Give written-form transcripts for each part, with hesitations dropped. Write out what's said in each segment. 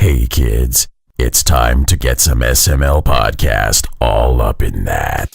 Hey kids, it's time to get some SML podcast all up in that.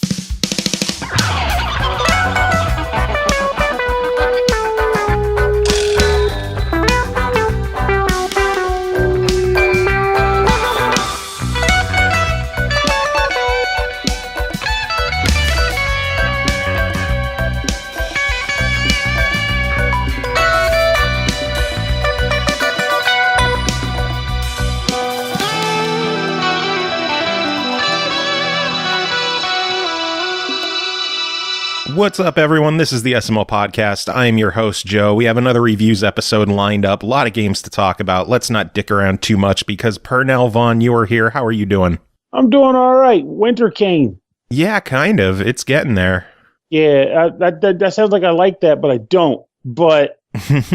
What's up, everyone? This is the SML Podcast. I am your host, Joe. We have another reviews episode lined up. A lot of games to talk about. Let's not dick around too much because Pernell Vaughan, you are here. How are you doing? I'm doing all right. Winter came. Yeah, kind of. It's getting there. Yeah, that sounds like I like that, but I don't. But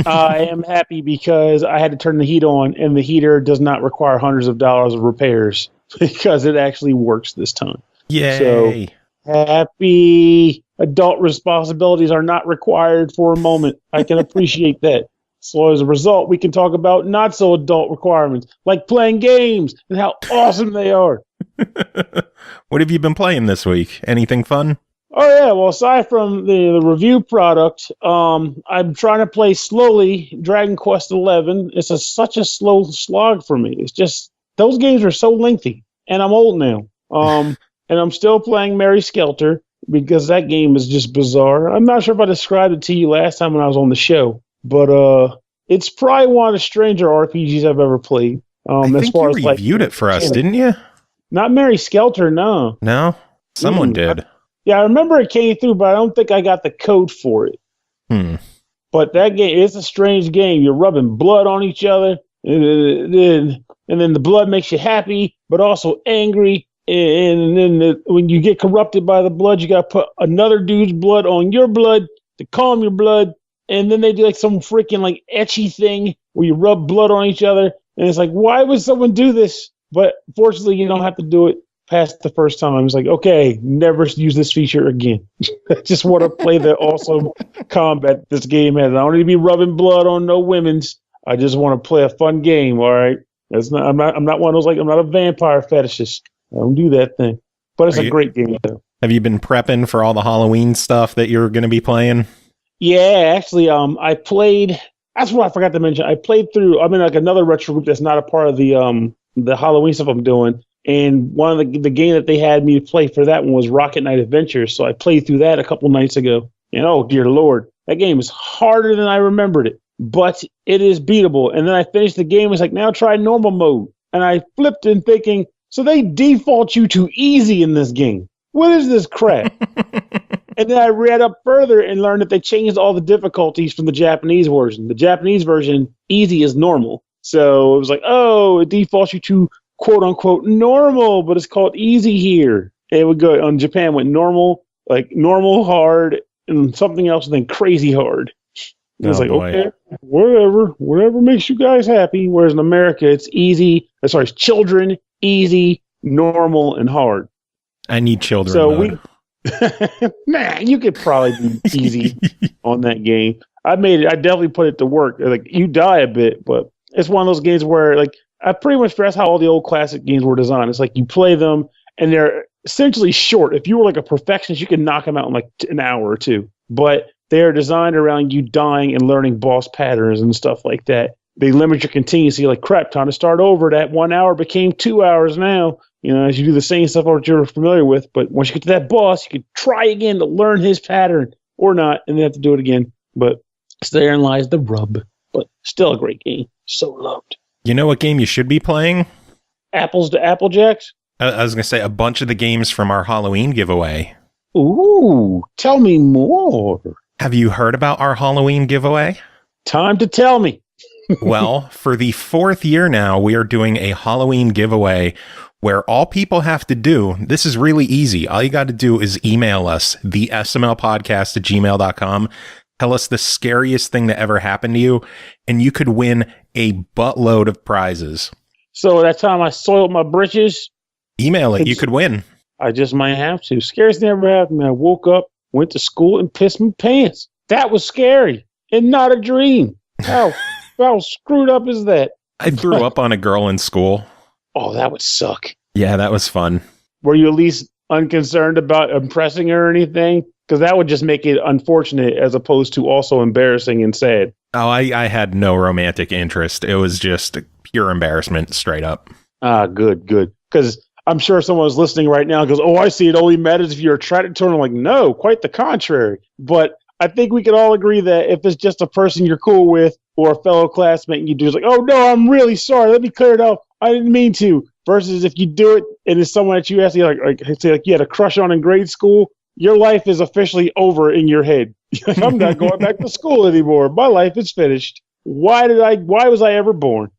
I am happy because I had to turn the heat on, and the heater does not require hundreds of dollars of repairs because it actually works this time. Yay. So, happy. Adult responsibilities are not required for a moment. I can appreciate that. So as a result, we can talk about not so adult requirements, like playing games and how awesome they are. What have you been playing this week? Anything fun? Oh yeah, well aside from the review product, I'm trying to play slowly Dragon Quest XI. It's such a slow slog for me. It's just, those games are so lengthy, and I'm old now. And I'm still playing Mary Skelter, because that game is just bizarre. I'm not sure if I described it to you last time when I was on the show, but it's probably one of the stranger RPGs I've ever played. I think you reviewed it for us, didn't you? Not Mary Skelter, no. No? Someone did. I remember it came through, but I don't think I got the code for it. But that game, it's a strange game. You're rubbing blood on each other, and then the blood makes you happy, but also angry. And then when you get corrupted by the blood, you got to put another dude's blood on your blood to calm your blood. And then they do like some freaking like etchy thing where you rub blood on each other. And it's like, why would someone do this? But fortunately, you don't have to do it past the first time. It's like, okay, never use this feature again. I just want to play the awesome combat this game has. I don't need to be rubbing blood on no women's. I just want to play a fun game. All right. I'm not one of those, like, I'm not a vampire fetishist. I don't do that thing. But it's a great game, though. Have you been prepping for all the Halloween stuff that you're going to be playing? Yeah, actually, I played... That's what I forgot to mention. I played through... I'm in like another retro group that's not a part of the Halloween stuff I'm doing. And one of the game that they had me play for that one was Rocket Knight Adventures. So I played through that a couple nights ago. And oh, dear Lord, that game is harder than I remembered it. But it is beatable. And then I finished the game. It's like, now try normal mode. And I flipped in thinking... So they default you to easy in this game. What is this crap? And then I read up further and learned that they changed all the difficulties from the Japanese version. The Japanese version, easy is normal. So it was like, oh, it defaults you to quote unquote normal, but it's called easy here. And it would go on Japan went normal, like normal, hard, and something else, and then crazy hard. And it's like, boy. Okay, whatever makes you guys happy. Whereas in America, it's easy. It's children. Easy, normal, and hard. I need children. So you could probably be easy on that game. I definitely put it to work. Like, you die a bit, but it's one of those games where, like, I pretty much that's how all the old classic games were designed. It's like you play them and they're essentially short. If you were like a perfectionist, you could knock them out in like an hour or two. But they're designed around you dying and learning boss patterns and stuff like that. They limit your contingency, like, crap, time to start over. That 1 hour became 2 hours now, as you do the same stuff that you're familiar with. But once you get to that boss, you can try again to learn his pattern or not, and then have to do it again. But therein lies the rub. But still a great game. So loved. You know what game you should be playing? Apples to Applejacks? I was going to say a bunch of the games from our Halloween giveaway. Ooh, tell me more. Have you heard about our Halloween giveaway? Time to tell me. Well, for the 4th year now, we are doing a Halloween giveaway where all people have to do, this is really easy. All you got to do is email us, thesmlpodcast@gmail.com. Tell us the scariest thing that ever happened to you, and you could win a buttload of prizes. So that time I soiled my britches? Email it. You could win. I just might have to. Scariest thing ever happened to me. I woke up, went to school, and pissed my pants. That was scary and not a dream. How screwed up is that? I threw up on a girl in school. Oh, that would suck. Yeah, that was fun. Were you at least unconcerned about impressing her or anything? Because that would just make it unfortunate as opposed to also embarrassing and sad. Oh, I had no romantic interest. It was just pure embarrassment, straight up. Ah, good. Because I'm sure someone's listening right now and goes, oh, I see. It only matters if you're attracted to her. And I'm like, no, quite the contrary. But I think we can all agree that if it's just a person you're cool with or a fellow classmate and you do it's like, oh, no, I'm really sorry. Let me clear it up. I didn't mean to. Versus if you do it and it's someone that you actually like you had a crush on in grade school, your life is officially over in your head. I'm not going back to school anymore. My life is finished. Why was I ever born?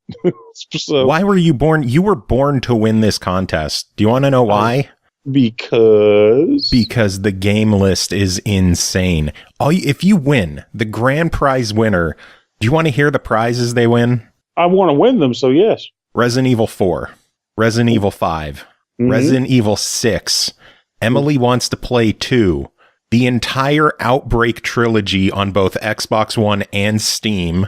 So, why were you born? You were born to win this contest. Do you want to know why? Because the game list is insane. If you win, the grand prize winner, do you want to hear the prizes they win? I want to win them, so yes. Resident Evil 4, Resident Evil 5, Resident Evil 6, Emily Wants to Play 2, the entire Outbreak trilogy on both Xbox One and Steam.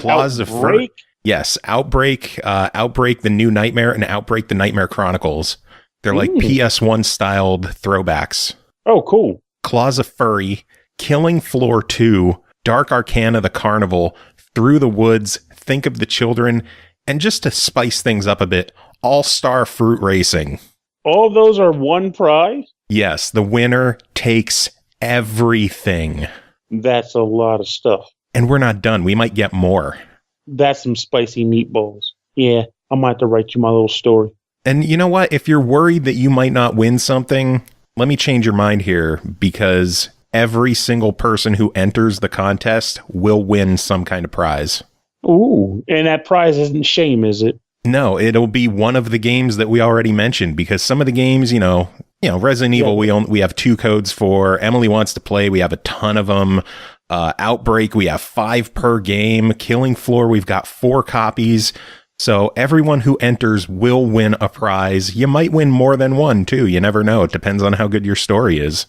Outbreak? Yes, Outbreak, Outbreak the New Nightmare, and Outbreak the Nightmare Chronicles. They're like PS1 styled throwbacks. Oh, cool. Claws of Furry, Killing Floor 2, Dark Arcana the Carnival, Through the Woods, Think of the Children, and just to spice things up a bit, All-Star Fruit Racing. All of those are one prize? Yes, the winner takes everything. That's a lot of stuff. And we're not done. We might get more. That's some spicy meatballs. Yeah, I might have to write you my little story. And you know what? If you're worried that you might not win something, let me change your mind here, because every single person who enters the contest will win some kind of prize. Ooh, and that prize isn't shame, is it? No, it'll be one of the games that we already mentioned, because some of the games, you know, Resident Evil, we have 2 codes for. Emily Wants to Play, we have a ton of them. Outbreak, we have 5 per game. Killing Floor, we've got 4 copies. So everyone who enters will win a prize. You might win more than one, too. You never know. It depends on how good your story is.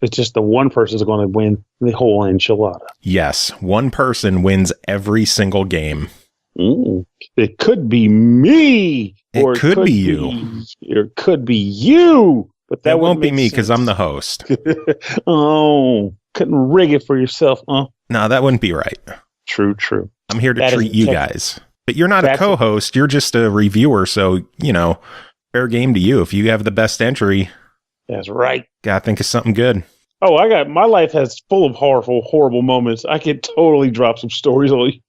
It's just the one person's going to win the whole enchilada. Yes, one person wins every single game. It could be me. It could be you. It could be you. But that won't be me because I'm the host. Oh, couldn't rig it for yourself, huh? No, that wouldn't be right. True. I'm here to treat you guys. But you're not a co-host. You're just a reviewer. So, fair game to you. If you have the best entry. That's right. Gotta think of something good. Oh, my life has full of horrible moments. I could totally drop some stories on you.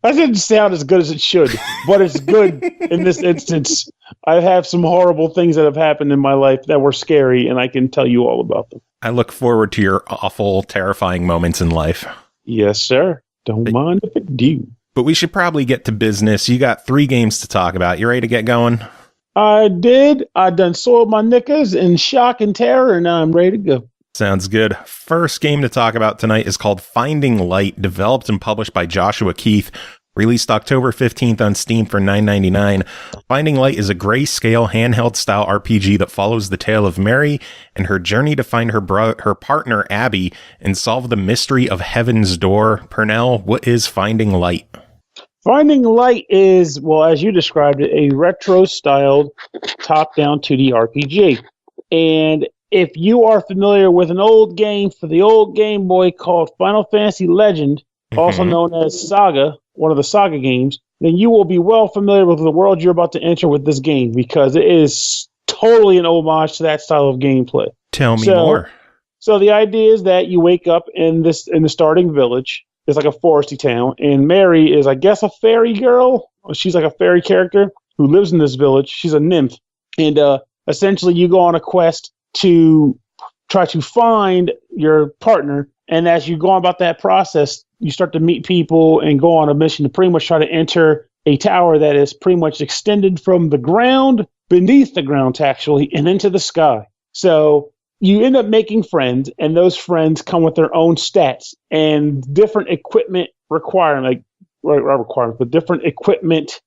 That didn't sound as good as it should, but it's good in this instance. I have some horrible things that have happened in my life that were scary, and I can tell you all about them. I look forward to your awful, terrifying moments in life. Yes, sir. Don't mind if it do. But we should probably get to business. You got 3 games to talk about. You ready to get going? I did. I done soiled my knickers in shock and terror, and I'm ready to go. Sounds good. First game to talk about tonight is called Finding Light, developed and published by Joshua Keith, released October 15th on Steam for $9.99. Finding Light is a grayscale handheld-style RPG that follows the tale of Mary and her journey to find her partner, Abby, and solve the mystery of Heaven's Door. Pernell, what is Finding Light? Finding Light is, well, as you described it, a retro-styled top-down 2D RPG. And if you are familiar with an old game for the old Game Boy called Final Fantasy Legend, also known as Saga, one of the Saga games, then you will be well familiar with the world you're about to enter with this game, because it is totally an homage to that style of gameplay. Tell me more. So the idea is that you wake up in the starting village. It's like a foresty town, and Mary is, I guess, a fairy girl. She's like a fairy character who lives in this village. She's a nymph, and essentially you go on a quest to try to find your partner. And as you go on about that process, you start to meet people and go on a mission to pretty much try to enter a tower that is pretty much extended from the ground, beneath the ground actually, and into the sky. So you end up making friends, and those friends come with their own stats and different equipment requirements, but different equipment,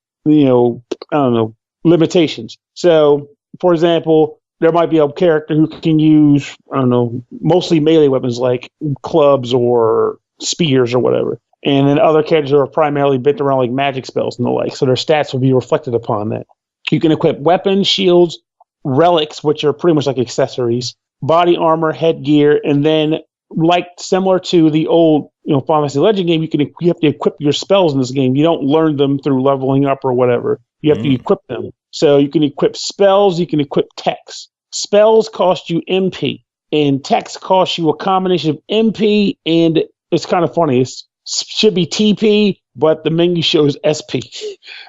limitations. So, for example, there might be a character who can use, mostly melee weapons like clubs or spears or whatever. And then other characters are primarily bent around like magic spells and the like, so their stats will be reflected upon that. You can equip weapons, shields, relics, which are pretty much like accessories, body armor, headgear, and then like similar to the old Final Fantasy Legend game, you have to equip your spells in this game. You don't learn them through leveling up or whatever. You have to equip them. So you can equip spells, you can equip techs. Spells cost you MP, and techs cost you a combination of MP and it's kind of funny. It should be TP, but the menu shows SP.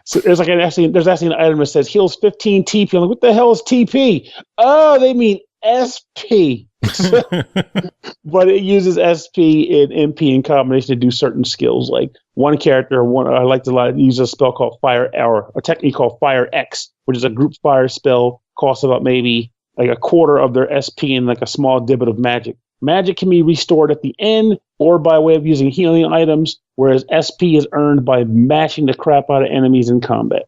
So there's actually an item that says heals 15 TP. I'm like, what the hell is TP? Oh, they mean SP. But it uses SP and MP in combination to do certain skills. Like one character, I like to use a spell called Fire Hour, a technique called Fire X, which is a group fire spell, costs about maybe like a quarter of their SP and like a small dibit of magic. Magic can be restored at the end or by way of using healing items, whereas SP is earned by mashing the crap out of enemies in combat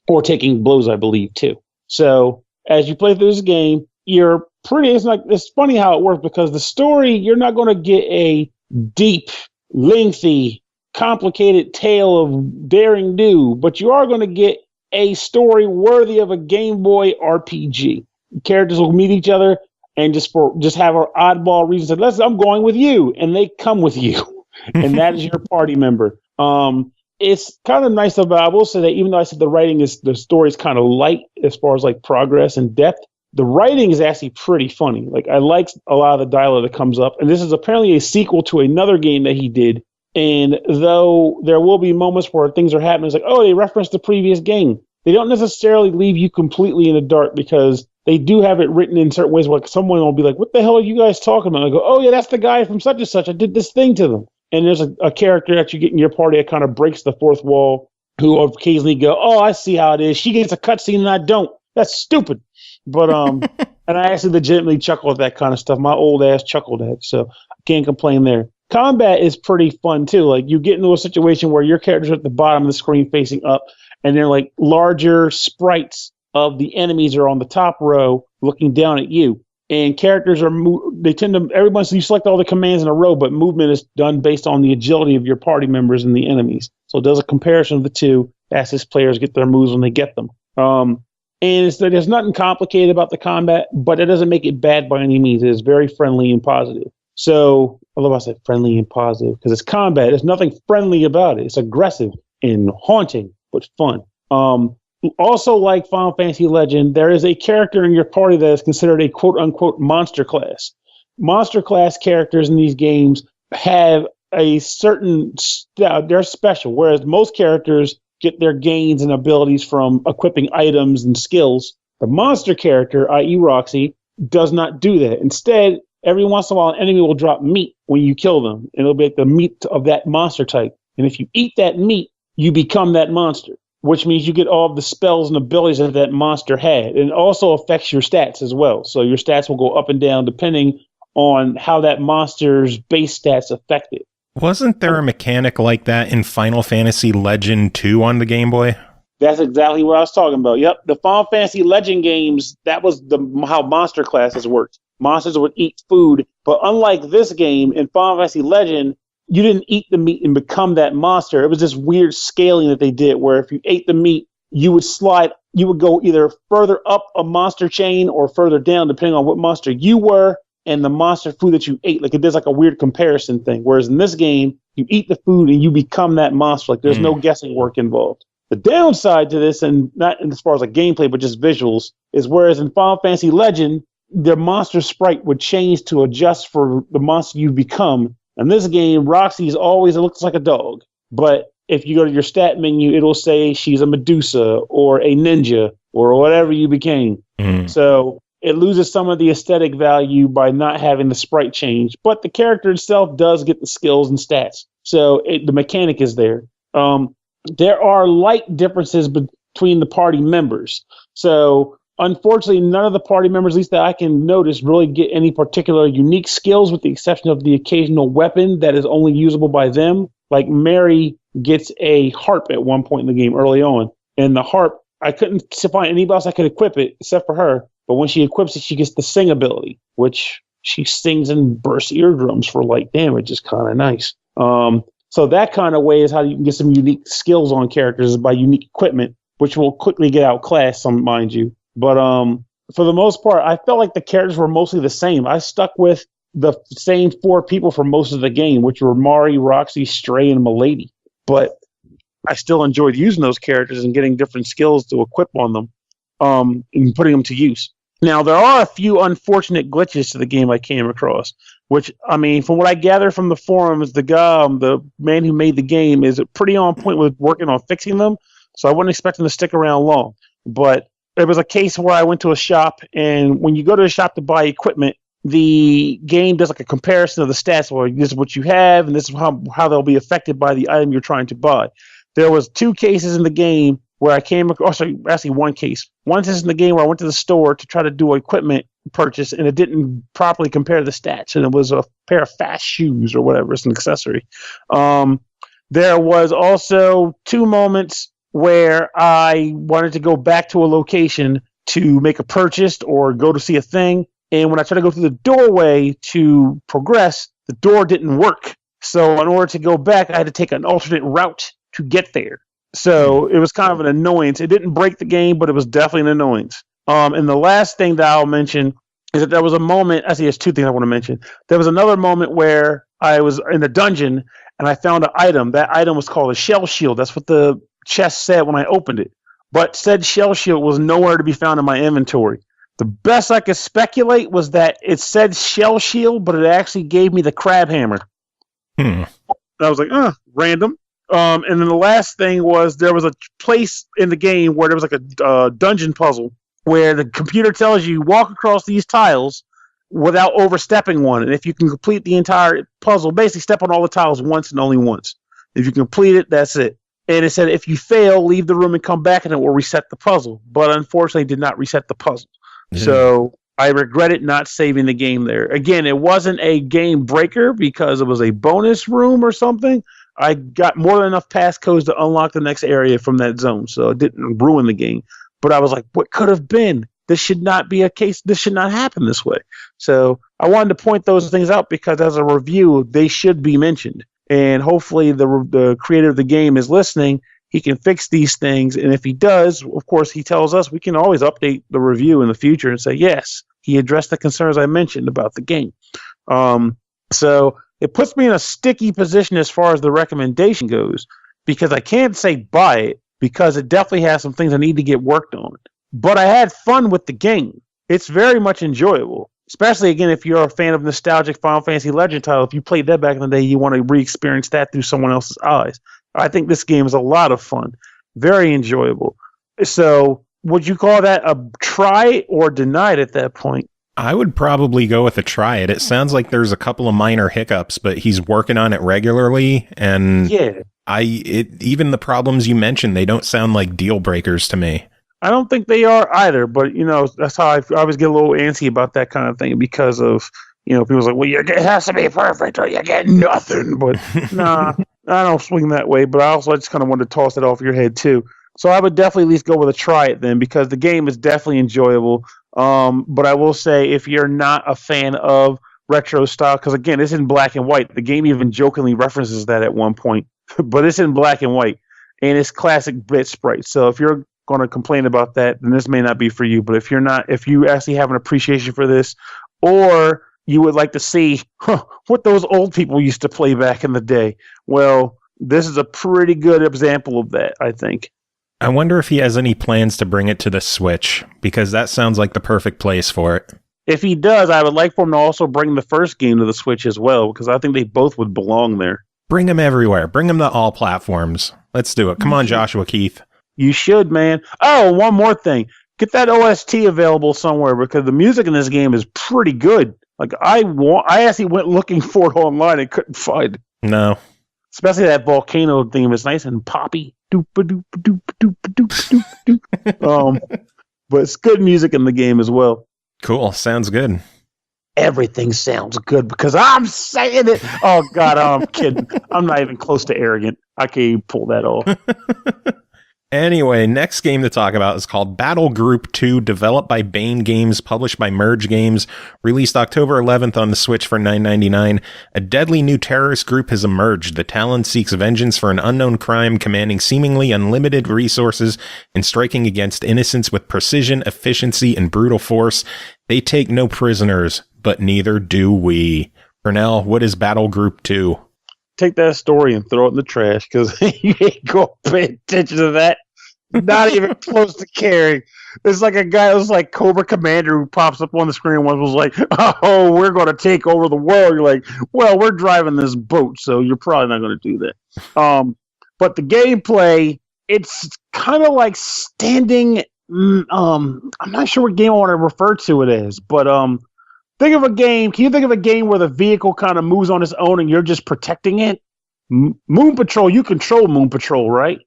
or taking blows, I believe, too. So as you play through this game, it's funny how it works because the story, you're not going to get a deep, lengthy, complicated tale of daring do, but you are going to get a story worthy of a Game Boy RPG. Characters will meet each other and just have an oddball reason. I'm going with you, and they come with you, and that is your party member. It's kind of nice about. I will say that even though I said the story is kind of light as far as like progress and depth, the writing is actually pretty funny. Like I like a lot of the dialogue that comes up, and this is apparently a sequel to another game that he did. And though there will be moments where things are happening, it's like, oh, they referenced the previous game. They don't necessarily leave you completely in the dark because they do have it written in certain ways. Like someone will be like, what the hell are you guys talking about? I go, oh yeah, that's the guy from such and such. I did this thing to them. And there's a character that you get in your party that kind of breaks the fourth wall who occasionally go, oh, I see how it is. She gets a cutscene and I don't. That's stupid. But, and I actually legitimately chuckle at that kind of stuff. My old ass chuckled at it. So I can't complain there. Combat is pretty fun too. Like you get into a situation where your characters are at the bottom of the screen facing up and they're like larger sprites of the enemies are on the top row looking down at you. And characters you select all the commands in a row, but movement is done based on the agility of your party members and the enemies. So it does a comparison of the two as his players get their moves when they get them. And there's nothing complicated about the combat, but it doesn't make it bad by any means. It is very friendly and positive. So I love how I said friendly and positive because it's combat. There's nothing friendly about it. It's aggressive and haunting, but fun. Also, like Final Fantasy Legend, there is a character in your party that is considered a quote-unquote monster class. Monster class characters in these games have a certain they're special, whereas most characters get their gains and abilities from equipping items and skills. The monster character, i.e. Roxy, does not do that. Instead, every once in a while, an enemy will drop meat when you kill them, and it'll be like the meat of that monster type. And if you eat that meat, you become that monster, which means you get all of the spells and abilities that that monster had. And it also affects your stats as well. So your stats will go up and down depending on how that monster's base stats affect it. Wasn't there a mechanic like that in Final Fantasy Legend 2 on the Game Boy? That's exactly what I was talking about. Yep, the Final Fantasy Legend games, that was how monster classes worked. Monsters would eat food, but unlike this game, in Final Fantasy Legend, you didn't eat the meat and become that monster. It was this weird scaling that they did where if you ate the meat, you would go either further up a monster chain or further down, depending on what monster you were and the monster food that you ate. Like it does like a weird comparison thing. Whereas in this game, you eat the food and you become that monster. Like there's no guessing work involved. The downside to this, and not as far as like gameplay, but just visuals, is whereas in Final Fantasy Legend, the monster sprite would change to adjust for the monster you become. In this game, Roxy it looks like a dog. But if you go to your stat menu, it'll say she's a Medusa or a ninja or whatever you became. So it loses some of the aesthetic value by not having the sprite change. But the character itself does get the skills and stats. So the mechanic is there. There are light differences between the party members. So unfortunately, none of the party members, at least that I can notice, really get any particular unique skills with the exception of the occasional weapon that is only usable by them. Like Mary gets a harp at one point in the game early on. And the harp, I couldn't find anybody else that could equip it except for her. But when she equips it, she gets the sing ability, which she sings and bursts eardrums for light damage. Is kind of nice. So that kind of way is how you can get some unique skills on characters, is by unique equipment, which will quickly get outclassed, mind you. But for the most part, I felt like the characters were mostly the same. I stuck with the same 4 people for most of the game, which were Mari, Roxy, Stray, and Milady. But I still enjoyed using those characters and getting different skills to equip on them, and putting them to use. Now, there are a few unfortunate glitches to the game I came across, which, I mean, from what I gather from the forums, the man who made the game is pretty on point with working on fixing them, so I wouldn't expect him to stick around long. But there was a case where I went to a shop, and when you go to a shop to buy equipment, the game does like a comparison of the stats, or this is what you have, and this is how they'll be affected by the item you're trying to buy. There was 2 cases in the game where I came across, actually 1 case. One instance in the game where I went to the store to try to do an equipment purchase, and it didn't properly compare the stats, and it was a pair of fast shoes or whatever. It's an accessory. There was also 2 moments where I wanted to go back to a location to make a purchase or go to see a thing, and when I tried to go through the doorway to progress, the door didn't work. So in order to go back, I had to take an alternate route to get there. So it was kind of an annoyance. It didn't break the game, but it was definitely an annoyance. And the last thing that I'll mention is that there was a moment, actually there's 2 things I want to mention. There was another moment where I was in a dungeon and I found an item. That item was called a shell shield. That's what the chest said when I opened it. But said shell shield was nowhere to be found in my inventory. The best I could speculate was that it said shell shield, but it actually gave me the crab hammer. I was like, random. And then the last thing was there was a place in the game where there was like a dungeon puzzle where the computer tells you walk across these tiles without overstepping one. And if you can complete the entire puzzle, basically step on all the tiles once and only once. If you complete it, that's it. And it said if you fail, leave the room and come back and it will reset the puzzle. But unfortunately, it did not reset the puzzle. So I regretted not saving the game there. Again, it wasn't a game breaker because it was a bonus room or something. I got more than enough passcodes to unlock the next area from that zone, so it didn't ruin the game. But I was like, what could have been? This should not be a case. This should not happen this way. So I wanted to point those things out because as a review, they should be mentioned. And hopefully the creator of the game is listening. He can fix these things. And if he does, of course, he tells us, we can always update the review in the future and say, yes, he addressed the concerns I mentioned about the game. So it puts me in a sticky position as far as the recommendation goes, because I can't say buy it because it definitely has some things I need to get worked on. But I had fun with the game. It's very much enjoyable, especially, again, if you're a fan of nostalgic Final Fantasy Legend title. If you played that back in the day, you want to re-experience that through someone else's eyes. I think this game is a lot of fun. Very enjoyable. So would you call that a try or denied at that point? I would probably go with a try it. It sounds like there's a couple of minor hiccups, but he's working on it regularly. And even the problems you mentioned, they don't sound like deal breakers to me. I don't think they are either, but that's how I always get a little antsy about that kind of thing because of, people's like, well, it has to be perfect or you get nothing. But nah, I don't swing that way. But I just kind of wanted to toss it off your head too. So I would definitely at least go with a try it then, because the game is definitely enjoyable. But I will say, if you're not a fan of retro style, because again, it's in black and white. The game even jokingly references that at one point, but it's in black and white, and it's classic bit sprite. So if you're going to complain about that, then this may not be for you. But if you actually have an appreciation for this, or you would like to see what those old people used to play back in the day, well, this is a pretty good example of that, I think. I wonder if he has any plans to bring it to the Switch, because that sounds like the perfect place for it. If he does, I would like for him to also bring the first game to the Switch as well, because I think they both would belong there. Bring them everywhere. Bring them to all platforms. Let's do it. Come on, Joshua Keith. You should, man. Oh, one more thing. Get that OST available somewhere, because the music in this game is pretty good. Like I actually went looking for it online and couldn't find it. No. Especially that volcano theme is nice and poppy. But it's good music in the game as well. Cool. Sounds good. Everything sounds good because I'm saying it. Oh, God, I'm kidding. I'm not even close to arrogant. I can't even pull that off. Anyway, next game to talk about is called Battle Group 2, developed by Bane Games, published by Merge Games, released October 11th on the Switch for $9.99. A deadly new terrorist group has emerged. The Talon seeks vengeance for an unknown crime, commanding seemingly unlimited resources and striking against innocents with precision, efficiency, and brutal force. They take no prisoners, but neither do we. Pernell, what is Battle Group 2? Take that story and throw it in the trash because you ain't going to pay attention to that. Not even close to caring. It's like a guy who's like Cobra Commander who pops up on the screen once was like, oh, we're going to take over the world. You're like, well, we're driving this boat, so you're probably not going to do that. But the gameplay, it's kind of like standing. I'm not sure what game I want to refer to it as, but think of a game. Can you think of a game where the vehicle kind of moves on its own and you're just protecting it? Moon Patrol, you control Moon Patrol, right?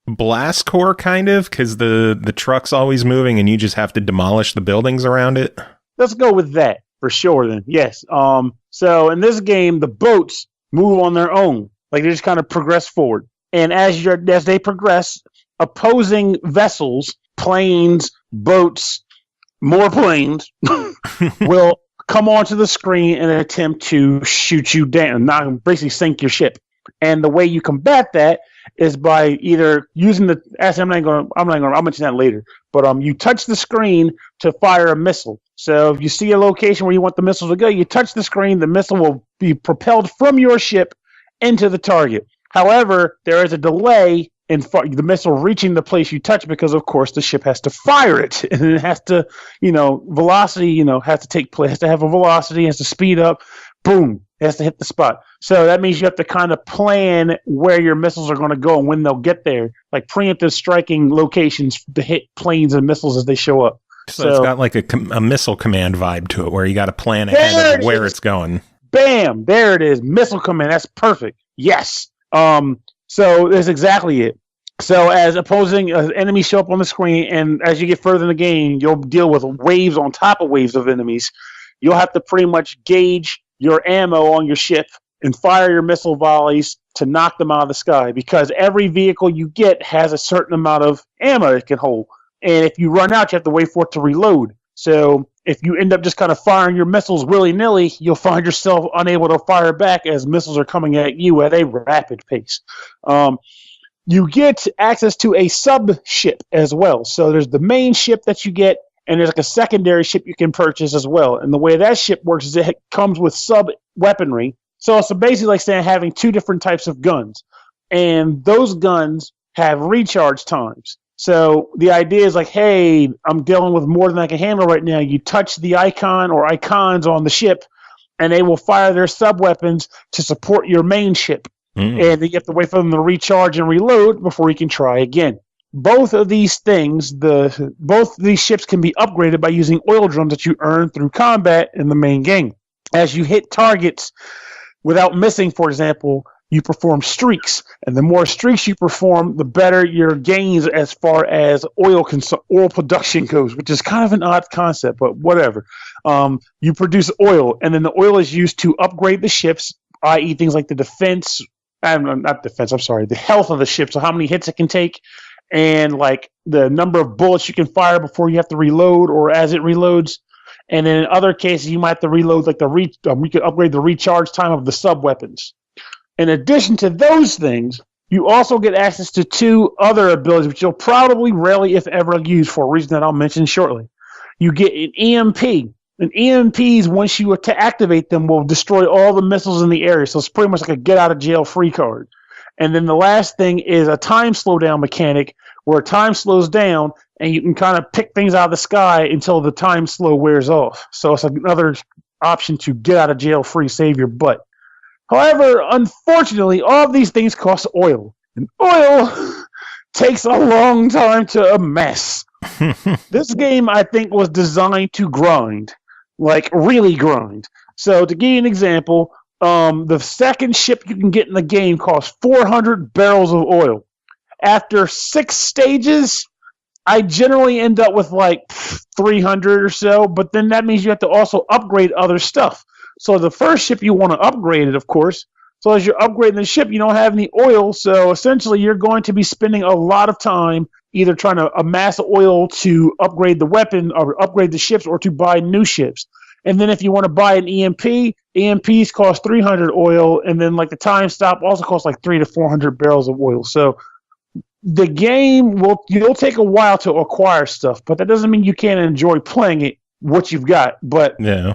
Blast Corps, kind of, because the truck's always moving and you just have to demolish the buildings around it. Let's go with that for sure then. Yes. So in this game, the boats move on their own. Like they just kind of progress forward. And as they progress, opposing vessels, planes, boats, more planes will come onto the screen and attempt to shoot you down, basically sink your ship. And the way you combat that is by either using the. Actually, I'll mention that later. But you touch the screen to fire a missile. So if you see a location where you want the missile to go, you touch the screen. The missile will be propelled from your ship into the target. However, there is a delay in the missile reaching the place you touch because, of course, the ship has to fire it, and it has to, velocity, has to take place, has to have a velocity, has to speed up. Boom, it has to hit the spot. So that means you have to kind of plan where your missiles are going to go and when they'll get there, like preemptive striking locations to hit planes and missiles as they show up. So it's got like a missile command vibe to it, where you got to plan ahead of where it's going. Bam, there it is, missile command. That's perfect. Yes. So that's exactly it. So as opposing enemies show up on the screen, and as you get further in the game, you'll deal with waves on top of waves of enemies. You'll have to pretty much gauge your ammo on your ship and fire your missile volleys to knock them out of the sky, because every vehicle you get has a certain amount of ammo it can hold. And if you run out, you have to wait for it to reload. So if you end up just kind of firing your missiles willy-nilly, you'll find yourself unable to fire back as missiles are coming at you at a rapid pace. You get access to a sub-ship as well. So there's the main ship that you get, and there's like a secondary ship you can purchase as well. And the way that ship works is it comes with sub-weaponry. So it's basically like saying having two different types of guns. And those guns have recharge times. So the idea is like, hey, I'm dealing with more than I can handle right now. You touch the icon or icons on the ship, and they will fire their sub-weapons to support your main ship. And then you have to wait for them to recharge and reload before you can try again. Both of these things, both these ships can be upgraded by using oil drums that you earn through combat in the main game. As you hit targets without missing, for example, you perform streaks, and the more streaks you perform, the better your gains as far as oil production goes, which is kind of an odd concept, but whatever. You produce oil, and then the oil is used to upgrade the ships, i.e. things like the defense, the health of the ship, so how many hits it can take, and like the number of bullets you can fire before you have to reload or as it reloads. And then in other cases, you might have to reload, like we could upgrade the recharge time of the sub-weapons. In addition to those things, you also get access to two other abilities, which you'll probably rarely, if ever, use for a reason that I'll mention shortly. You get an EMP. And EMPs, once you activate them, will destroy all the missiles in the area. So it's pretty much like a get-out-of-jail-free card. And then the last thing is a time slowdown mechanic, where time slows down, and you can kind of pick things out of the sky until the time slow wears off. So it's another option to get out of jail free, save your butt. However, unfortunately, all of these things cost oil. And oil takes a long time to amass. This game, I think, was designed to grind. Like, really grind. So, to give you an example, the second ship you can get in the game costs 400 barrels of oil. After 6 stages, I generally end up with like 300 or so, but then that means you have to also upgrade other stuff. So the first ship you want to upgrade it, of course, So as you're upgrading the ship, you don't have any oil. So essentially, you're going to be spending a lot of time either trying to amass oil to upgrade the weapon or upgrade the ships or to buy new ships. And then if you want to buy an EMP, EMPs cost 300 oil. And then like the time stop also costs like 300 to 400 barrels of oil. So the game you'll take a while to acquire stuff, but that doesn't mean you can't enjoy playing it, what you've got. But Yeah.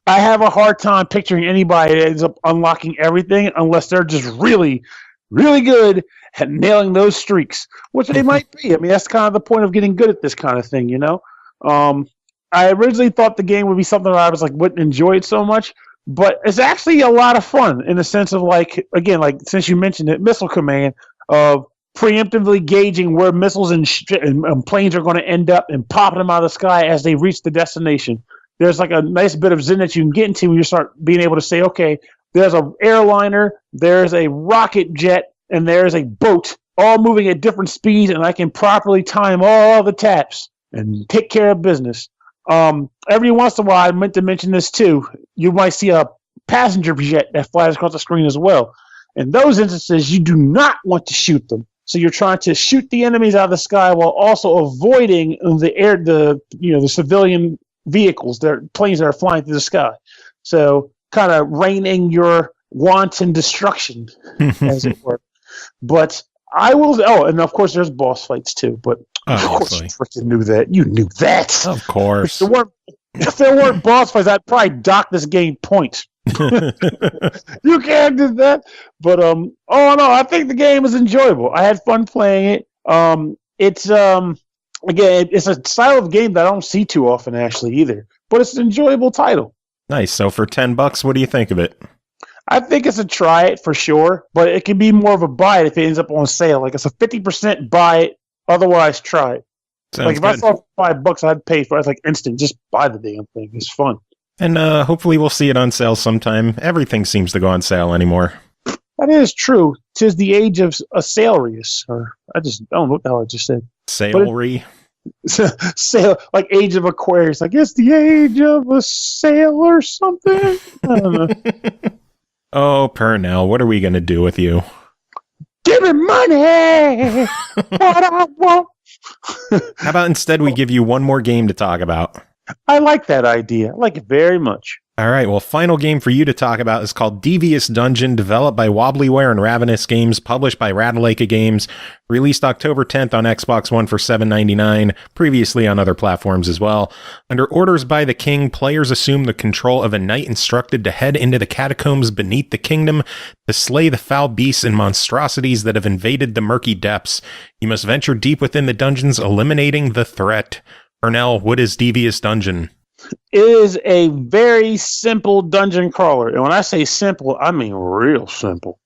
I have a hard time picturing anybody that ends up unlocking everything unless they're just really, really good at nailing those streaks, which they might be. I mean, that's kind of the point of getting good at this kind of thing, you know? I originally thought the game would be something that I was like wouldn't enjoy it so much, but it's actually a lot of fun in the sense of like, again, like since you mentioned it, missile command of preemptively gauging where missiles and planes are going to end up and popping them out of the sky as they reach the destination. There's like a nice bit of zen that you can get into when you start being able to say, okay, there's an airliner, there's a rocket jet, and there's a boat all moving at different speeds, and I can properly time all the taps and take care of business. Every once in a while, I meant to mention this too, you might see a passenger jet that flies across the screen as well. In those instances, you do not want to shoot them. So you're trying to shoot the enemies out of the sky while also avoiding the civilian vehicles, their planes that are flying through the sky. So kind of raining your wanton destruction, as it were. But I will. Oh, and of course there's boss fights too. But of course you freaking knew that. You knew that. Of course. If there weren't boss fights, I'd probably dock this game points. You can't do that. But oh no, I think the game is enjoyable. I had fun playing it. It's again, it's a style of game that I don't see too often actually either. But it's an enjoyable title. Nice. So for $10, what do you think of it? I think it's a try it for sure, but it can be more of a buy it if it ends up on sale. Like it's a 50% buy it, otherwise try it. Sounds like if good. I saw it for $5, I'd pay for it. It's like instant. Just buy the damn thing. It's fun. And hopefully we'll see it on sale sometime. Everything seems to go on sale anymore. That is true. 'Tis the age of a salarius, or I don't know what the hell I just said. Salery. Sail, like Age of Aquarius. Like it's the age of a sail or something. I don't know. Oh, Pernell, what are we going to do with you? Give me money. What I want. How about instead we give you one more game to talk about? I like that idea. I like it very much. All right, well, final game for you to talk about is called Devious Dungeon, developed by Woblyware and Ravenous Games, published by Ratalaika Games, released October 10th on Xbox One for $7.99, previously on other platforms as well. Under orders by the king, players assume the control of a knight instructed to head into the catacombs beneath the kingdom to slay the foul beasts and monstrosities that have invaded the murky depths. You must venture deep within the dungeons, eliminating the threat. Pernell, what is Devious Dungeon? It is a very simple dungeon crawler. And when I say simple, I mean real simple.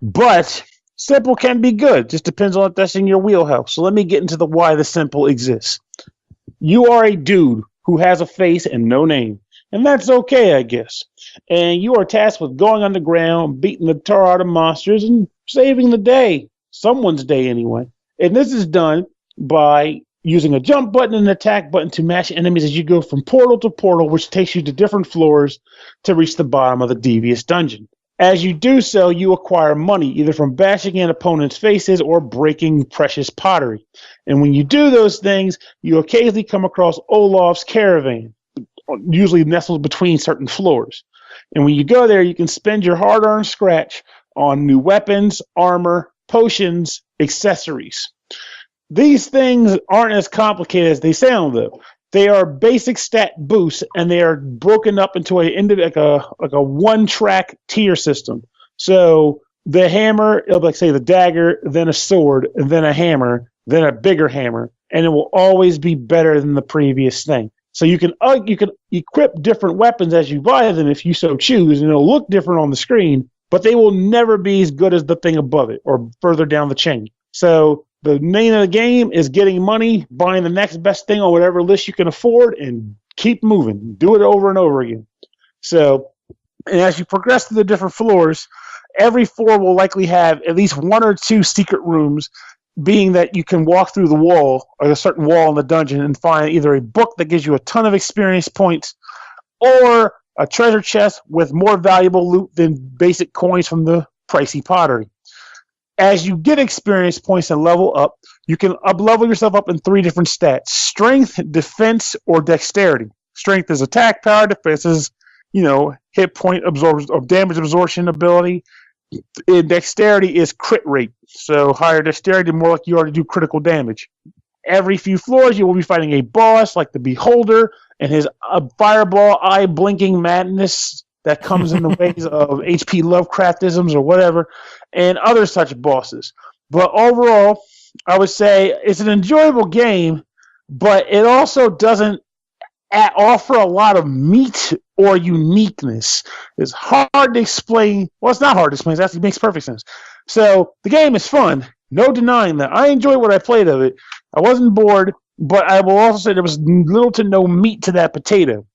But simple can be good. Just depends on if that's in your wheelhouse. So let me get into the why the simple exists. You are a dude who has a face and no name. And that's okay, I guess. And you are tasked with going underground, beating the tar out of monsters, and saving the day. Someone's day, anyway. And this is done by using a jump button and an attack button to match enemies as you go from portal to portal, which takes you to different floors to reach the bottom of the Devious Dungeon. As you do so, you acquire money, either from bashing in opponents' faces or breaking precious pottery. And when you do those things, you occasionally come across Olaf's caravan, usually nestled between certain floors. And when you go there, you can spend your hard-earned scratch on new weapons, armor, potions, accessories. These things aren't as complicated as they sound, though. They are basic stat boosts, and they are broken up into a one-track tier system. So the hammer, it'll be like, say, the dagger, then a sword, and then a hammer, then a bigger hammer, and it will always be better than the previous thing. So you can equip different weapons as you buy them if you so choose, and it'll look different on the screen, but they will never be as good as the thing above it or further down the chain. So the name of the game is getting money, buying the next best thing on whatever list you can afford, and keep moving. Do it over and over again. So, and as you progress through the different floors, every floor will likely have at least one or two secret rooms, being that you can walk through the wall, or a certain wall in the dungeon, and find either a book that gives you a ton of experience points, or a treasure chest with more valuable loot than basic coins from the pricey pottery. As you get experience points and level up, you can up-level yourself up in 3 different stats: strength, defense, or dexterity. Strength is attack power, defense is, hit point absorption or damage absorption ability. And dexterity is crit rate. So higher dexterity, the more like you already do critical damage. Every few floors, you will be fighting a boss like the Beholder and his fireball eye blinking madness that comes in the ways of H.P. Lovecraftisms or whatever, and other such bosses. But overall, I would say it's an enjoyable game, but it also doesn't offer a lot of meat or uniqueness. It's hard to explain. Well, it's not hard to explain. It actually makes perfect sense. So the game is fun. No denying that. I enjoyed what I played of it. I wasn't bored, but I will also say there was little to no meat to that potato.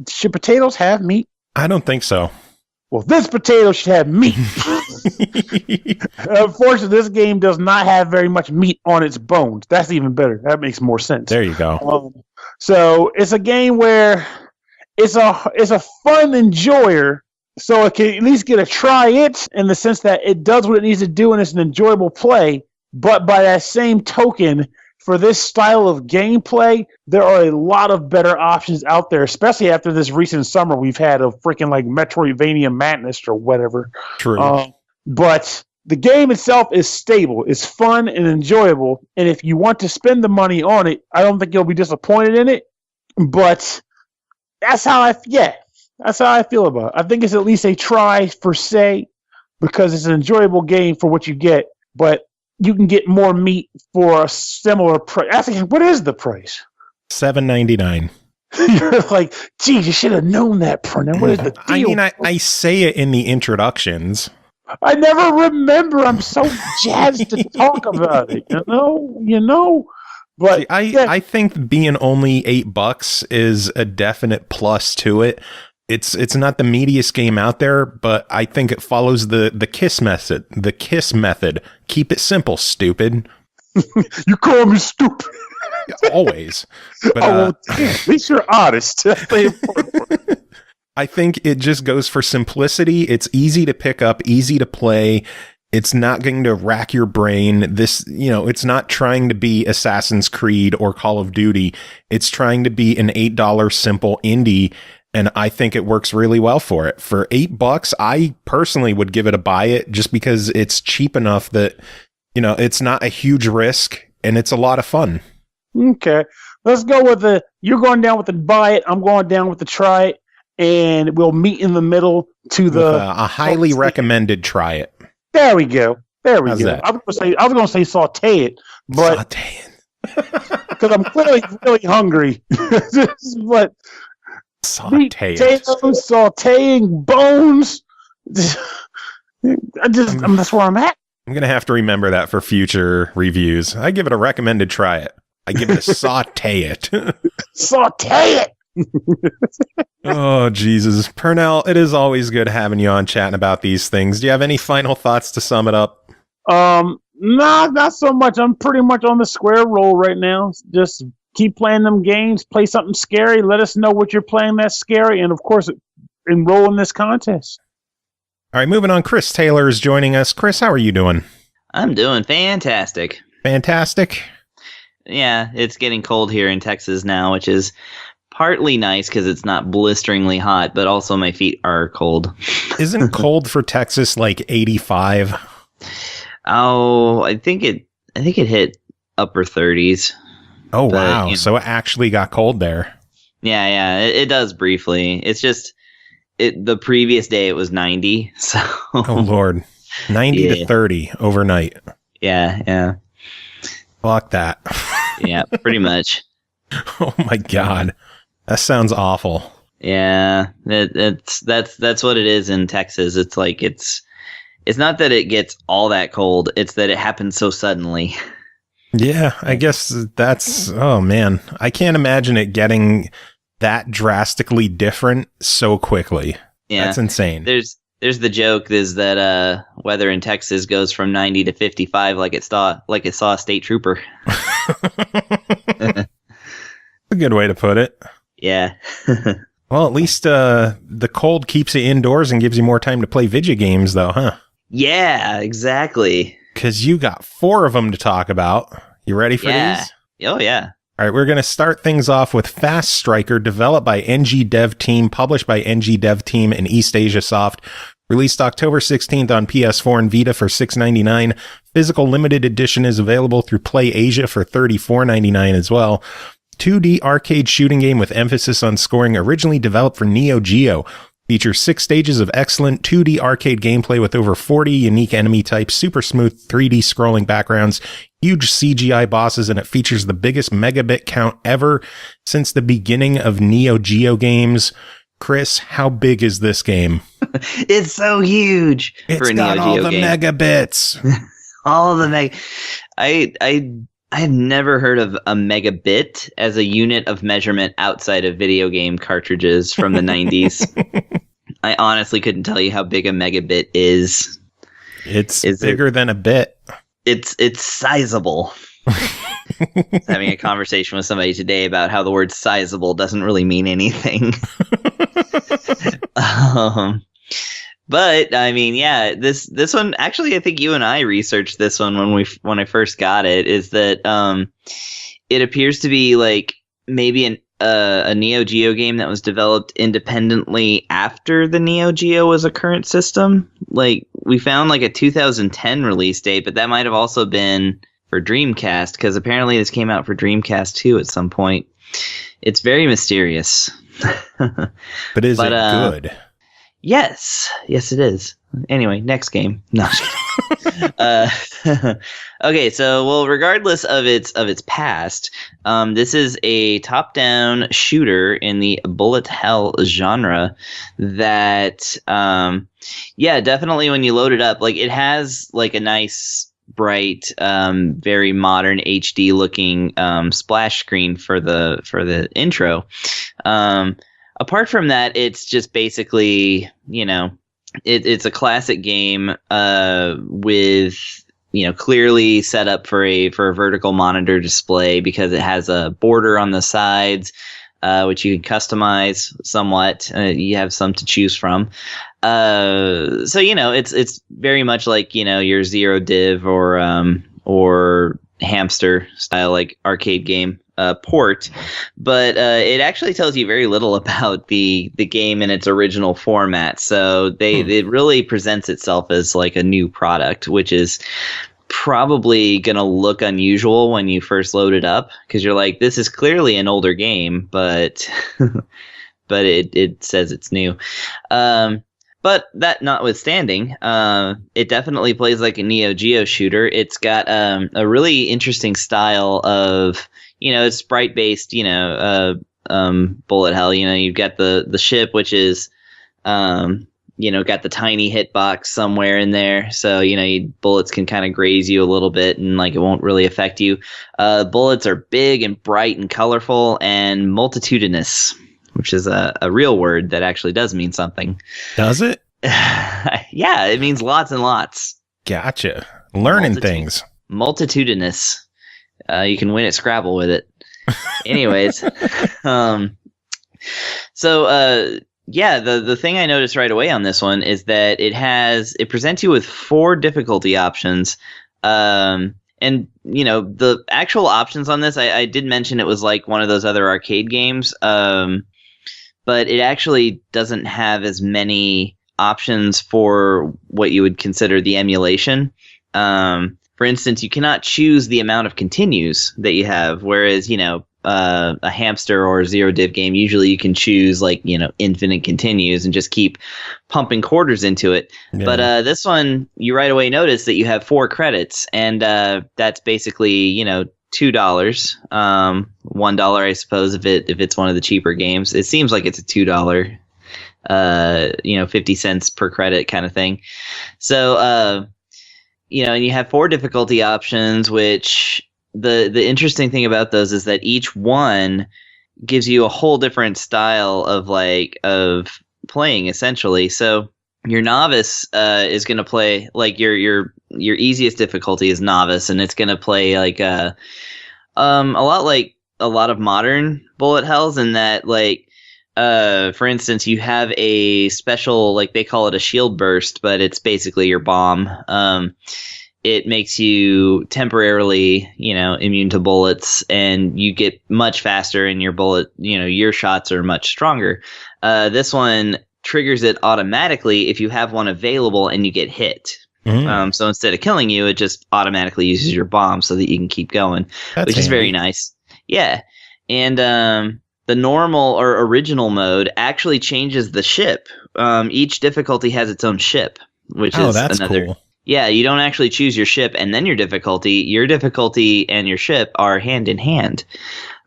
Should potatoes have meat? I don't think so. Well, this potato should have meat. Unfortunately, this game does not have very much meat on its bones. That's even better. That makes more sense. There you go. So it's a game where it's a fun enjoyer, so it can at least get a try it in the sense that it does what it needs to do and it's an enjoyable play. But by that same token, for this style of gameplay, there are a lot of better options out there, especially after this recent summer we've had of freaking like Metroidvania madness or whatever. True. But the game itself is stable, it's fun and enjoyable, and if you want to spend the money on it, I don't think you'll be disappointed in it. But that's how I feel about it. I think it's at least a try per se, because it's an enjoyable game for what you get, but you can get more meat for a similar price. Actually, what is the price? $7.99. You're like, geez, you should have known that, Pernell. What is the deal? I mean, I say it in the introductions. I never remember. I'm so jazzed to talk about it. You know. But see, I think being only $8 is a definite plus to it. It's not the meatiest game out there, but I think it follows the KISS method. The KISS method. Keep it simple, stupid. You call me stupid. Always. But, at least you're honest. I think it just goes for simplicity. It's easy to pick up, easy to play. It's not going to rack your brain. It's not trying to be Assassin's Creed or Call of Duty. It's trying to be an $8 simple indie. And I think it works really well for it. For $8, I personally would give it a buy it just because it's cheap enough that, it's not a huge risk and it's a lot of fun. Okay. Let's go with you're going down with the buy it. I'm going down with the try it. And we'll meet in the middle with a highly recommended try it. There we go. How's go. That? I was going to say saute it, but saute it. Because I'm clearly really hungry. But saute potatoes, sauteing bones. That's where I'm at. I'm gonna have to remember that for future reviews. I give it a recommended try it. I give it a saute it. Saute it. Oh Jesus, Pernell! It is always good having you on chatting about these things. Do you have any final thoughts to sum it up? Nah, not so much. I'm pretty much on the square roll right now. Just keep playing them games. Play something scary. Let us know what you're playing that's scary, and of course, enroll in this contest. All right, moving on. Chris Taylor is joining us. Chris, how are you doing? I'm doing fantastic. Fantastic? Yeah, it's getting cold here in Texas now, which is partly nice because it's not blisteringly hot, but also my feet are cold. Isn't cold for Texas like 85? Oh, I think it hit upper 30s. Oh, but, wow. So it actually got cold there. Yeah, it does briefly. It's just the previous day it was 90. So oh Lord. 90 to 30 overnight. Yeah. Fuck that. Yeah, pretty much. Oh my God. That sounds awful. Yeah, that's what it is in Texas. It's like it's not that it gets all that cold, it's that it happens so suddenly. Yeah, I guess that's, oh man. I can't imagine it getting that drastically different so quickly. Yeah. That's insane. There's the joke is that weather in Texas goes from 90 to 55 like it saw a state trooper. A good way to put it. Yeah. Well, at least the cold keeps you indoors and gives you more time to play video games though, huh? Yeah, exactly. Because you got 4 of them to talk about. You ready for these? Oh, yeah. All right, we're going to start things off with Fast Striker, developed by NGDevTeam, published by NGDevTeam and eastasiasoft. Released October 16th on PS4 and Vita for $6.99. Physical limited edition is available through Play Asia for $34.99 as well. 2D arcade shooting game with emphasis on scoring, originally developed for Neo Geo. Features 6 stages of excellent 2D arcade gameplay with over 40 unique enemy types, super smooth 3D scrolling backgrounds, huge CGI bosses, and it features the biggest megabit count ever since the beginning of Neo Geo games. Chris, how big is this game? It's so huge for a Neo Geo all the game. megabits. All of the I've never heard of a megabit as a unit of measurement outside of video game cartridges from the 90s. I honestly couldn't tell you how big a megabit is. It's bigger than a bit. It's sizable. Having a conversation with somebody today about how the word sizable doesn't really mean anything. But I mean, yeah, this one actually, I think you and I researched this one when I first got it. Is that it appears to be like maybe a Neo Geo game that was developed independently after the Neo Geo was a current system. Like we found like a 2010 release date, but that might have also been for Dreamcast because apparently this came out for Dreamcast too at some point. It's very mysterious. But is it good? Yes, it is. Anyway, next game. No. Okay, so regardless of its past, this is a top-down shooter in the bullet hell genre that, definitely when you load it up, like it has like a nice, bright, very modern HD looking splash screen for the intro. Apart from that, it's just basically, it's a classic game with, clearly set up for a vertical monitor display because it has a border on the sides, which you can customize somewhat. You have some to choose from. So, it's very much like, your Zerodiv or Hamster style, like arcade game. Port, but it actually tells you very little about the game in its original format. So it really presents itself as like a new product, which is probably going to look unusual when you first load it up because you're like, this is clearly an older game, but it says it's new. But that notwithstanding, it definitely plays like a Neo Geo shooter. It's got a really interesting style of, it's sprite based, bullet hell. You've got the ship, which is, got the tiny hitbox somewhere in there. So, bullets can kind of graze you a little bit and like it won't really affect you. Bullets are big and bright and colorful and multitudinous, which is a real word that actually does mean something. Does it? Yeah, it means lots and lots. Gotcha. Learning things. Multitudinous. You can win at Scrabble with it. Anyways. The thing I noticed right away on this one is that it presents you with 4 difficulty options. And, the actual options on this, I did mention it was like one of those other arcade games. But it actually doesn't have as many options for what you would consider the emulation. For instance, you cannot choose the amount of continues that you have, whereas, a Hamster or a Zerodiv game, usually you can choose like, infinite continues and just keep pumping quarters into it. Yeah. But this one, you right away notice that you have 4 credits, and that's basically, $2, $1, I suppose, if it's one of the cheaper games. It seems like it's a $2, 50 cents per credit kind of thing. So, and you have 4 difficulty options, which the interesting thing about those is that each one gives you a whole different style of playing, essentially. So your novice is going to play like your easiest difficulty is novice, and it's going to play like a lot like a lot of modern bullet hells in that like for instance, you have a special, like they call it a shield burst, but it's basically your bomb. It makes you temporarily, immune to bullets, and you get much faster, and your shots are much stronger. This one triggers it automatically if you have one available and you get hit. So instead of killing you, it just automatically uses your bomb so that you can keep going, which is very nice. Yeah. And the normal or original mode actually changes the ship. Each difficulty has its own ship, which is another cool. Yeah, you don't actually choose your ship and then your difficulty. Your difficulty and your ship are hand in hand.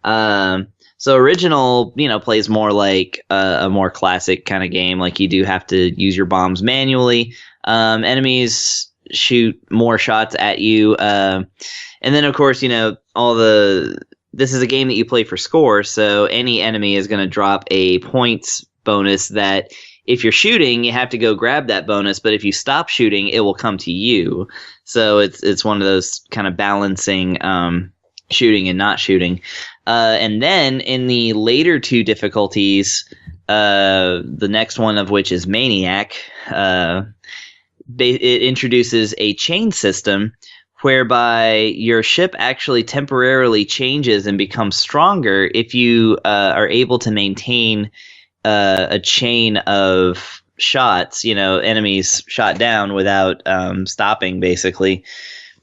So original, plays more like a more classic kind of game. Like you do have to use your bombs manually. Enemies shoot more shots at you. And then, of course, this is a game that you play for score. So any enemy is going to drop a points bonus that if you're shooting, you have to go grab that bonus. But if you stop shooting, it will come to you. So it's one of those kind of balancing shooting and not shooting. And then in the later two difficulties, the next one of which is Maniac, it introduces a chain system whereby your ship actually temporarily changes and becomes stronger if you are able to maintain a chain of shots, enemies shot down without stopping, basically,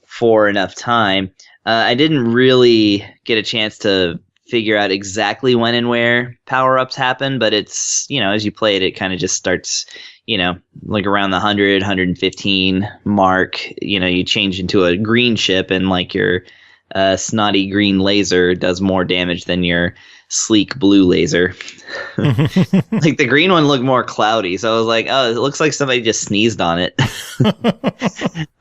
for enough time. I didn't really get a chance to figure out exactly when and where power-ups happen, but it's, as you play it, it kind of just starts, like around the 100, 115 mark. You change into a green ship, and like your snotty green laser does more damage than your sleek blue laser. Like the green one looked more cloudy, so I was like, oh, it looks like somebody just sneezed on it.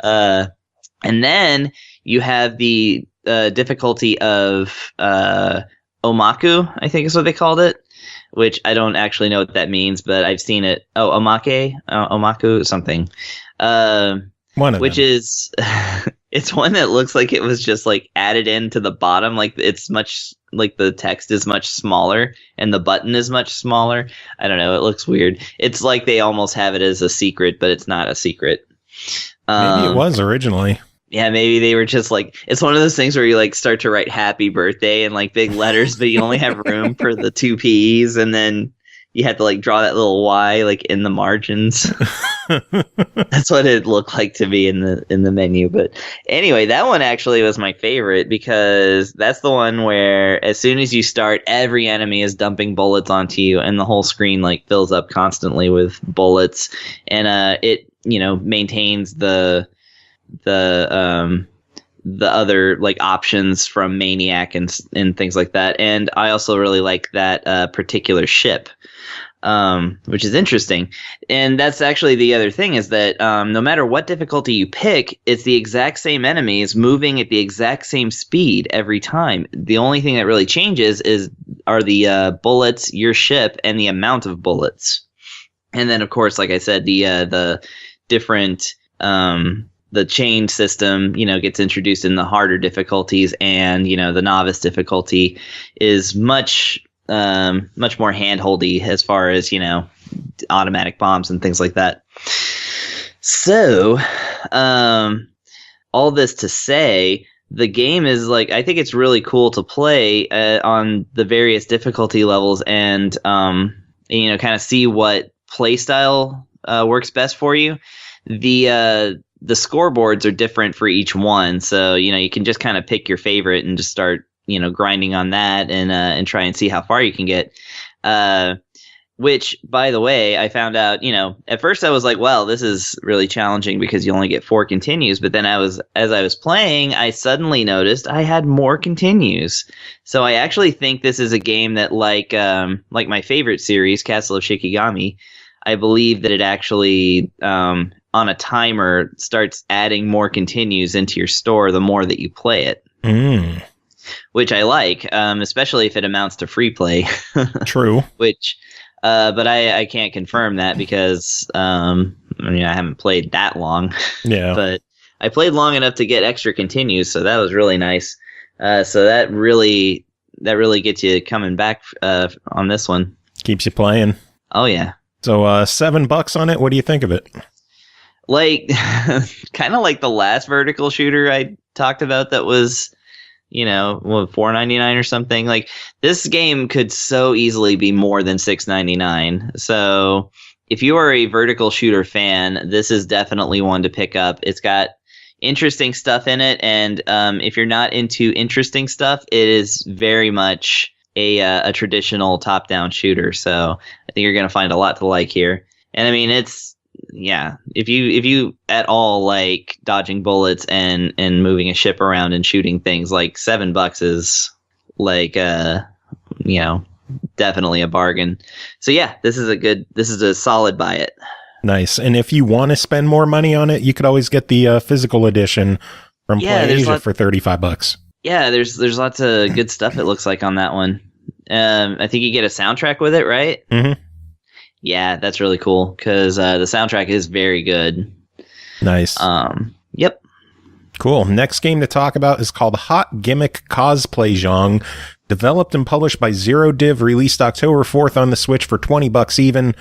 And then you have the difficulty of Omaku, I think is what they called it, which I don't actually know what that means, but I've seen it. Oh, Omaku, something. One of which them. Is it's one that looks like it was just like added into the bottom. Like it's much like the text is much smaller and the button is much smaller. I don't know. It looks weird. It's like they almost have it as a secret, but it's not a secret. Maybe it was originally. Yeah, maybe they were just like, it's one of those things where you like start to write happy birthday in like big letters, but you only have room for the two P's, and then you have to like draw that little Y like in the margins. That's what it looked like to me in the menu. But anyway, that one actually was my favorite because that's the one where as soon as you start, every enemy is dumping bullets onto you, and the whole screen like fills up constantly with bullets, and it maintains the other like options from Maniac and things like that. And I also really like that particular ship, which is interesting. And that's actually the other thing is that no matter what difficulty you pick, it's the exact same enemies moving at the exact same speed every time. The only thing that really changes are the bullets, your ship, and the amount of bullets. And then, of course, like I said, the different the chain system, gets introduced in the harder difficulties, and the novice difficulty is much more handholdy as far as automatic bombs and things like that. So, all this to say, the game is like, I think it's really cool to play on the various difficulty levels, and kind of see what play style works best for you. The scoreboards are different for each one, so you can just kind of pick your favorite and just start grinding on that and try and see how far you can get. Which, by the way, I found out, at first I was like, well, this is really challenging because you only get 4 continues. But then as I was playing, I suddenly noticed I had more continues. So I actually think this is a game that, like my favorite series, Castle of Shikigami, I believe that it actually, on a timer, starts adding more continues into your store the more that you play it. Which I like, especially if it amounts to free play. True. Which... but I can't confirm that because I haven't played that long. Yeah. But I played long enough to get extra continues, so that was really nice. So that really gets you coming back on this one. Keeps you playing. Oh yeah. So $7 on it. What do you think of it? Like, kind of like the last vertical shooter I talked about that was, $4.99 or something. Like, this game could so easily be more than $6.99. So if you are a vertical shooter fan, this is definitely one to pick up. It's got interesting stuff in it, and if you're not into interesting stuff, it is very much a traditional top-down shooter. So I think you're going to find a lot to like here. And I mean, if you at all like dodging bullets and moving a ship around and shooting things, like $7 is like definitely a bargain. So yeah, this is a solid buy it. Nice. And if you want to spend more money on it, you could always get the physical edition from Play Asia for $35. Yeah, there's lots of good stuff, it looks like, on that one. I think you get a soundtrack with it, right? Mm-hmm. Yeah, that's really cool, because the soundtrack is very good. Nice. Yep. Cool. Next game to talk about is called Hot Gimmick Cosplay-jong. Developed and published by Zerodiv, released October 4th on the Switch for $20 even.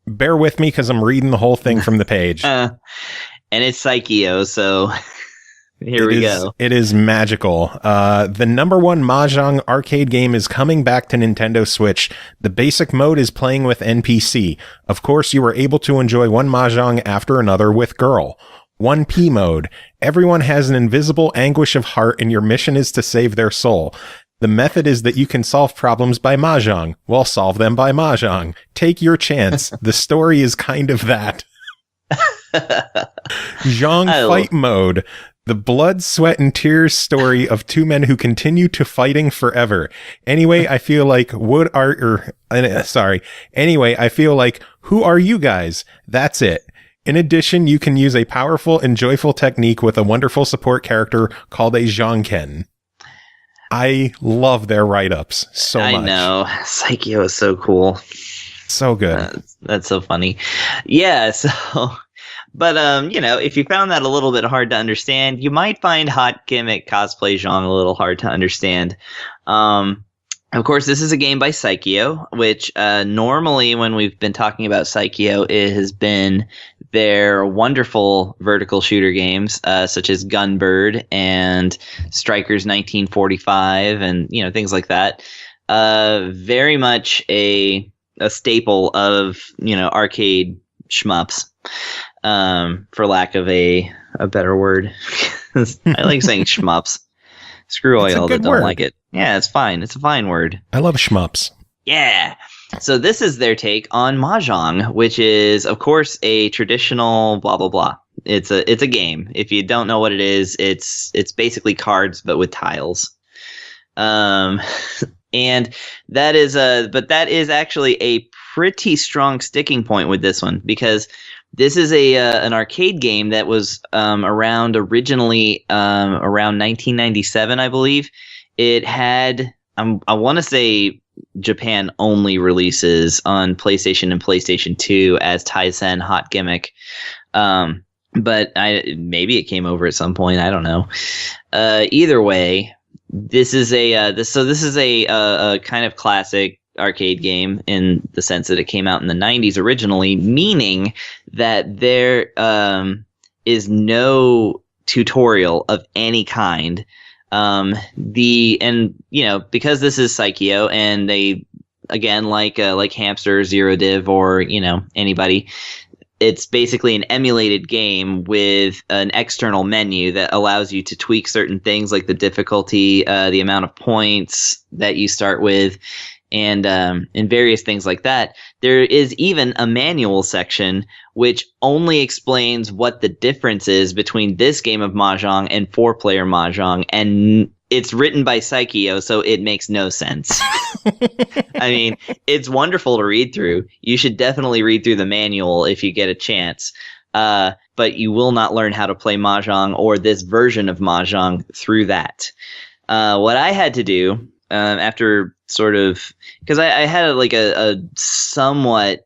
Bear with me because I'm reading the whole thing from the page. And it's Psycheo, so here we go. It is magical. The number one mahjong arcade game is coming back to Nintendo Switch. The basic mode is playing with NPC. Of course, you are able to enjoy one mahjong after another with Girl. 1P mode. Everyone has an invisible anguish of heart, and your mission is to save their soul. The method is that you can solve problems by mahjong. Well, solve them by mahjong. Take your chance. The story is kind of that. Zhong fight mode. The blood, sweat, and tears story of two men who continue to fighting forever. Anyway, I feel like I feel like, who are you guys? That's it. In addition, you can use a powerful and joyful technique with a wonderful support character called a Zhongken. I love their write-ups so much. I know. Psycheo is so cool. So good. That's so funny. Yeah, so... But, if you found that a little bit hard to understand, you might find Hot Gimmick Cosplay-jong a little hard to understand. Of course, this is a game by Psycheo, which normally when we've been talking about Psycheo, it has been their wonderful vertical shooter games, such as Gunbird and Strikers 1945 and, things like that. Very much a staple of, arcade shmups. For lack of a better word. I like saying shmups. Screw all y'all that don't like it. Yeah, it's fine. It's a fine word. I love shmups. Yeah. So this is their take on mahjong, which is, of course, a traditional blah blah blah. It's a game. If you don't know what it is, it's basically cards but with tiles. And that is actually a pretty strong sticking point with this one, because this is an arcade game that was around originally around 1997, I believe. It had, I want to say, Japan only releases on PlayStation and PlayStation 2 as Taisen Hot Gimmick. But maybe it came over at some point. I don't know. Either way, this is a kind of classic arcade game in the sense that it came out in the 90s originally, meaning that there is no tutorial of any kind. Because this is Psycheo, and they, again, like Hamster, Zerodiv, or anybody, it's basically an emulated game with an external menu that allows you to tweak certain things like the difficulty, the amount of points that you start with, and various things like that. There is even a manual section which only explains what the difference is between this game of mahjong and 4-player mahjong, and it's written by Psycheo, so it makes no sense. I mean, it's wonderful to read through. You should definitely read through the manual if you get a chance. But you will not learn how to play mahjong or this version of mahjong through that. What I had to do after sort of, because I had a somewhat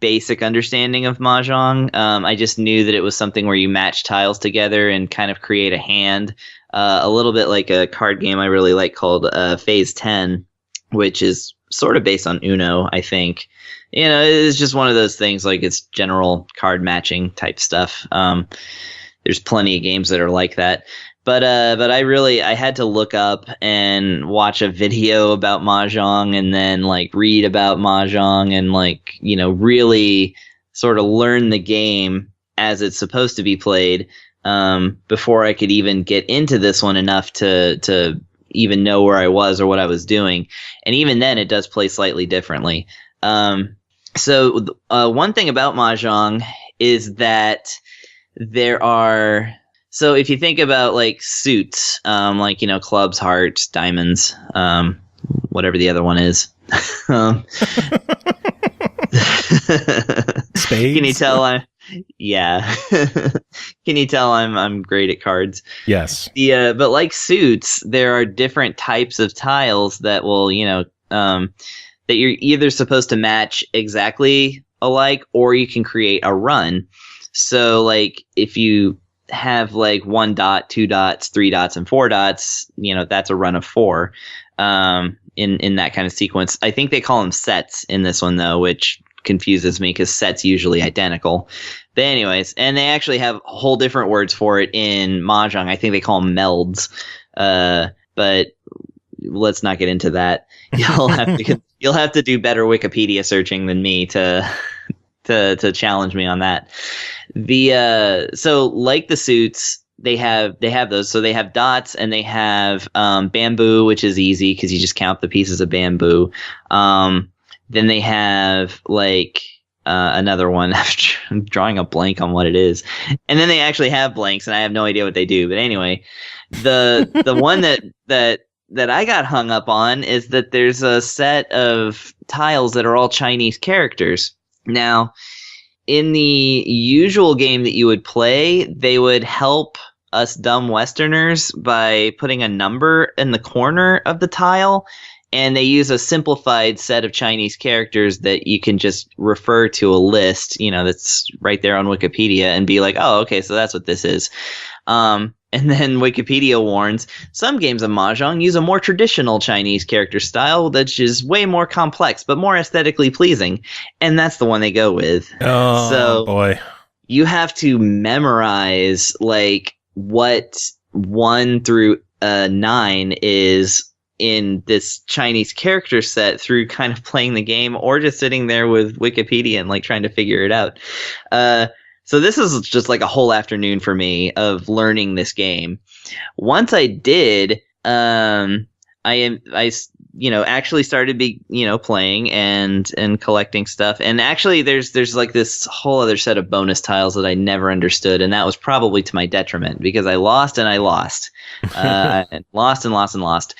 basic understanding of mahjong. I just knew that it was something where you match tiles together and kind of create a hand, a little bit like a card game I really like called Phase 10, which is sort of based on Uno, I think. It's just one of those things, like it's general card matching type stuff. There's plenty of games that are like that. But I had to look up and watch a video about mahjong and then like read about mahjong and like, really sort of learn the game as it's supposed to be played before I could even get into this one enough to even know where I was or what I was doing. And even then it does play slightly differently. So one thing about mahjong is that there are... So if you think about like suits, like, clubs, hearts, diamonds, whatever the other one is. Spades? Can you tell yeah. Can you tell I'm great at cards? Yes. Yeah, but like suits, there are different types of tiles that will, that you're either supposed to match exactly alike or you can create a run. So like if you have like 1 dot, 2 dots, 3 dots, and 4 dots, that's a run of 4 in that kind of sequence. I think they call them sets in this one though, which confuses me because sets usually identical. But anyways, and they actually have whole different words for it in mahjong. I think they call them melds. But let's not get into that. You'll have to do better Wikipedia searching than me to challenge me on that. So like the suits, they have those. So they have dots and they have bamboo, which is easy because you just count the pieces of bamboo. Then they have like another one. I'm drawing a blank on what it is. And then they actually have blanks, and I have no idea what they do. But anyway, the one that I got hung up on is that there's a set of tiles that are all Chinese characters. Now, in the usual game that you would play, they would help us dumb Westerners by putting a number in the corner of the tile, and they use a simplified set of Chinese characters that you can just refer to a list, that's right there on Wikipedia and be like, oh, okay, so that's what this is. And then Wikipedia warns, some games of mahjong use a more traditional Chinese character style that is way more complex, but more aesthetically pleasing. And that's the one they go with. Oh, so boy. You have to memorize, like, what 1 through 9 is in this Chinese character set through kind of playing the game or just sitting there with Wikipedia and, like, trying to figure it out. So this is just like a whole afternoon for me of learning this game. Once I did, I actually started playing and collecting stuff. And actually there's like this whole other set of bonus tiles that I never understood, and that was probably to my detriment because I lost and I lost. And lost.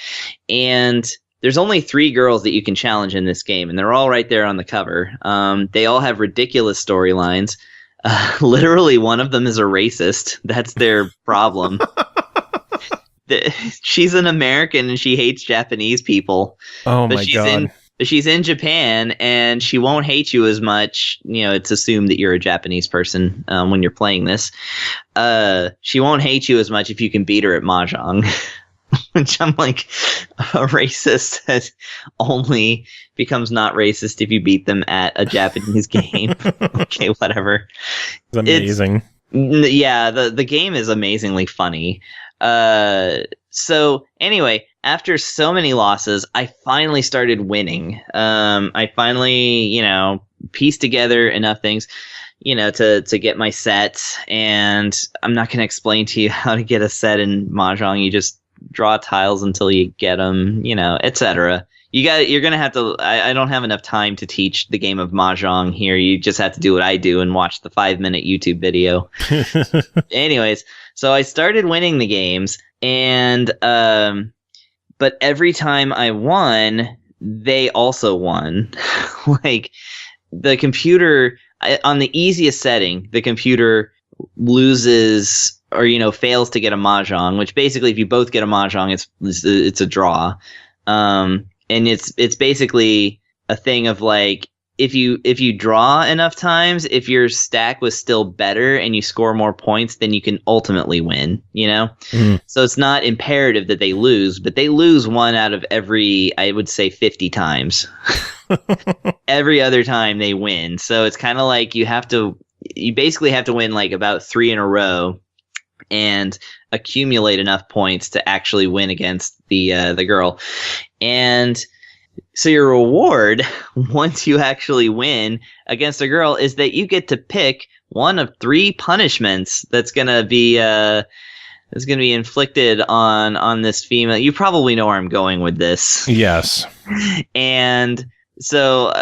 And there's only 3 girls that you can challenge in this game, and they're all right there on the cover. They all have ridiculous storylines. Literally, one of them is a racist. That's their problem. She's an American and she hates Japanese people. Oh my God. She's in Japan and she won't hate you as much. It's assumed that you're a Japanese person when you're playing this. She won't hate you as much if you can beat her at mahjong. Which I'm like, a racist that only becomes not racist if you beat them at a Japanese game. Okay, whatever. It's amazing. The game is amazingly funny. So anyway, after so many losses, I finally started winning. I finally, pieced together enough things, to get my set. And I'm not going to explain to you how to get a set in mahjong. You just draw tiles until you get them, etc. You're going to have to, I don't have enough time to teach the game of mahjong here. You just have to do what I do and watch the 5-minute YouTube video. Anyways, so I started winning the games, and, but every time I won, they also won. Like, the computer, on the easiest setting, the computer loses or fails to get a mahjong, which basically if you both get a mahjong, it's a draw. And it's basically a thing of like, if you draw enough times, if your stack was still better and you score more points, then you can ultimately win, So it's not imperative that they lose, but they lose one out of every, I would say, 50 times. Every other time they win. So it's kind of like you basically have to win like about 3 in a row and accumulate enough points to actually win against the girl. And so your reward, once you actually win against a girl, is that you get to pick one of 3 punishments that's gonna be inflicted on this female. You probably know where I'm going with this. Yes. And so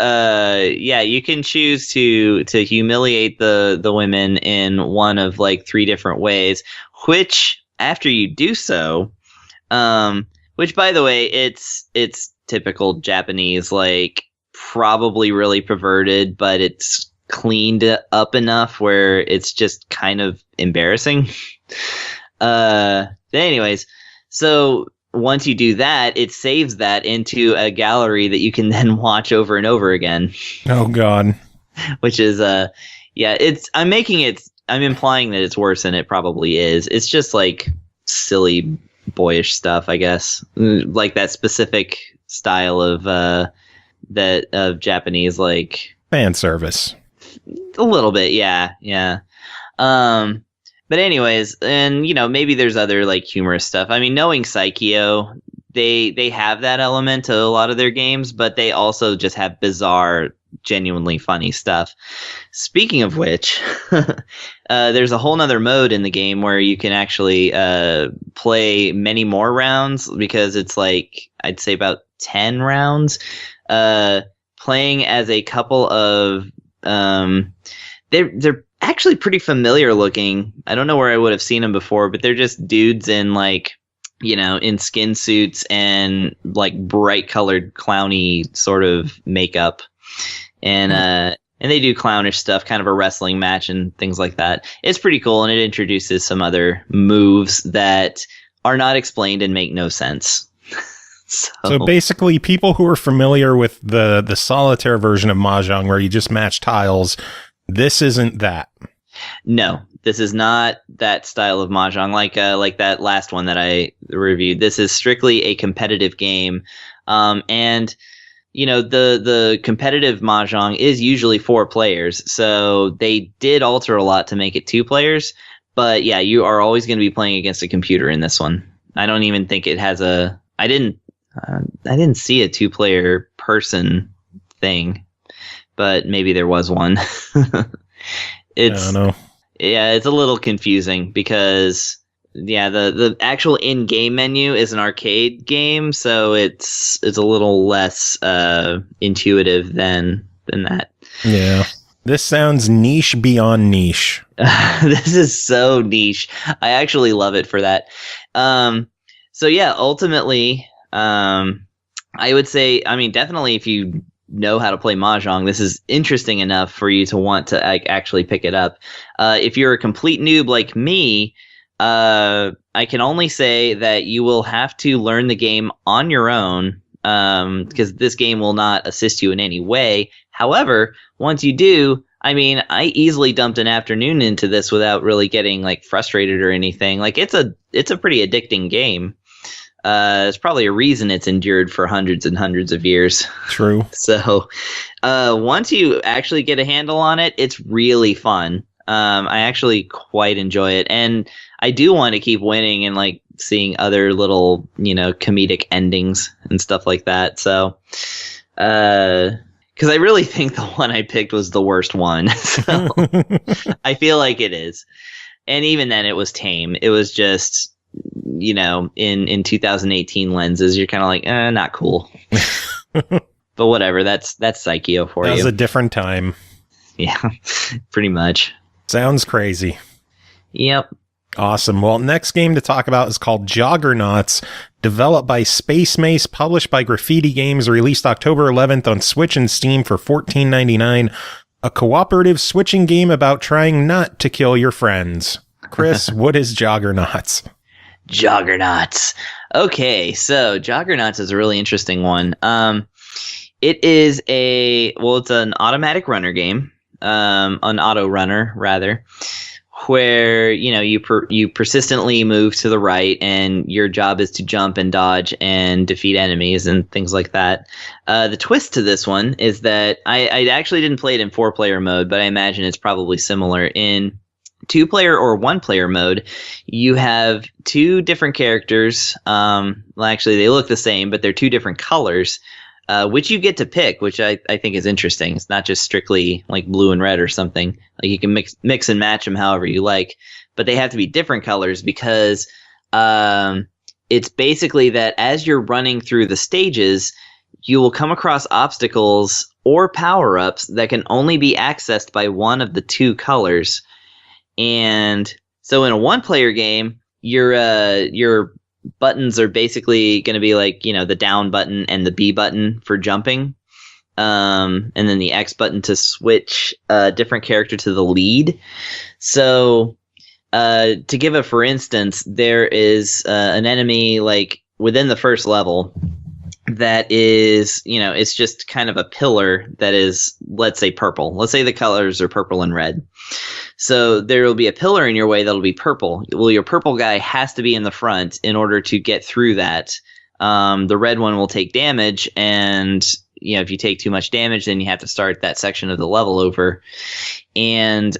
you can choose to humiliate the women in one of like 3 different ways, which after you do so, which by the way, it's typical Japanese, like probably really perverted, but it's cleaned up enough where it's just kind of embarrassing. Anyways, so once you do that, it saves that into a gallery that you can then watch over and over again. Oh God. Which is I'm implying that it's worse than it probably is. It's just like silly boyish stuff, I guess. Like that specific style of Japanese, like fan service. A little bit, yeah. But anyways, and maybe there's other like humorous stuff. I mean, knowing Psycheo, they have that element to a lot of their games, but they also just have bizarre, genuinely funny stuff. Speaking of which, there's a whole nother mode in the game where you can actually play many more rounds, because it's like, I'd say about 10 rounds, playing as a couple of they're actually pretty familiar looking. I don't know where I would have seen them before, but they're just dudes in like, in skin suits and like bright colored clowny sort of makeup. And they do clownish stuff, kind of a wrestling match and things like that. It's pretty cool, and it introduces some other moves that are not explained and make no sense. So basically, people who are familiar with the solitaire version of mahjong, where you just match tiles, this isn't that. No, this is not that style of mahjong like that last one that I reviewed. This is strictly a competitive game, and the competitive mahjong is usually 4 players, so they did alter a lot to make it 2 players. But yeah, you are always going to be playing against a computer in this one. I don't even think it has a. I didn't see a 2-player person thing, but maybe there was one. I don't know. Yeah, it's a little confusing because the actual in-game menu is an arcade game, so it's a little less intuitive than that. Yeah. This sounds niche beyond niche. This is so niche. I actually love it for that. So yeah, ultimately, I would say, definitely if you know how to play mahjong, this is interesting enough for you to want to actually pick it up. If you're a complete noob like me, I can only say that you will have to learn the game on your own, because this game will not assist you in any way. However, once you do, I easily dumped an afternoon into this without really getting like frustrated or anything. Like it's a pretty addicting game. There's probably a reason it's endured for hundreds and hundreds of years. True. So once you actually get a handle on it, it's really fun. I actually quite enjoy it. And I do want to keep winning and like seeing other little, comedic endings and stuff like that. So, because I really think the one I picked was the worst one. So I feel like it is. And even then it was tame. It was just, in 2018 lenses, you're kind of like, not cool. But whatever, that's Psycheo for you. That was a different time. Yeah, pretty much. Sounds crazy. Yep. Awesome. Well, next game to talk about is called Joggernauts, developed by Space Mace, published by Graffiti Games, released October 11th on Switch and Steam for $14.99. A cooperative switching game about trying not to kill your friends. Chris, what is Joggernauts? Joggernauts. Okay, so Joggernauts is a really interesting one. It is it's an automatic runner game, an auto runner rather, where you persistently move to the right, and your job is to jump and dodge and defeat enemies and things like that. The twist to this one is that I actually didn't play it in 4-player mode, but I imagine it's probably similar. In 2-player or 1-player mode, you have 2 different characters. Well, actually, they look the same, but they're 2 different colors. Which you get to pick, which I think is interesting. It's not just strictly like blue and red or something. Like you can mix and match them however you like, but they have to be different colors because it's basically that as you're running through the stages, you will come across obstacles or power-ups that can only be accessed by one of the 2 colors. And so in a 1-player game, your buttons are basically going to be like, the down button and the B button for jumping. And then the X button to switch a different character to the lead. So to give a for instance, there is an enemy like within the first level that is, it's just kind of a pillar that is, let's say, purple. Let's say the colors are purple and red. So there will be a pillar in your way that'll be purple. Well, your purple guy has to be in the front in order to get through that. The red one will take damage, and if you take too much damage, then you have to start that section of the level over. And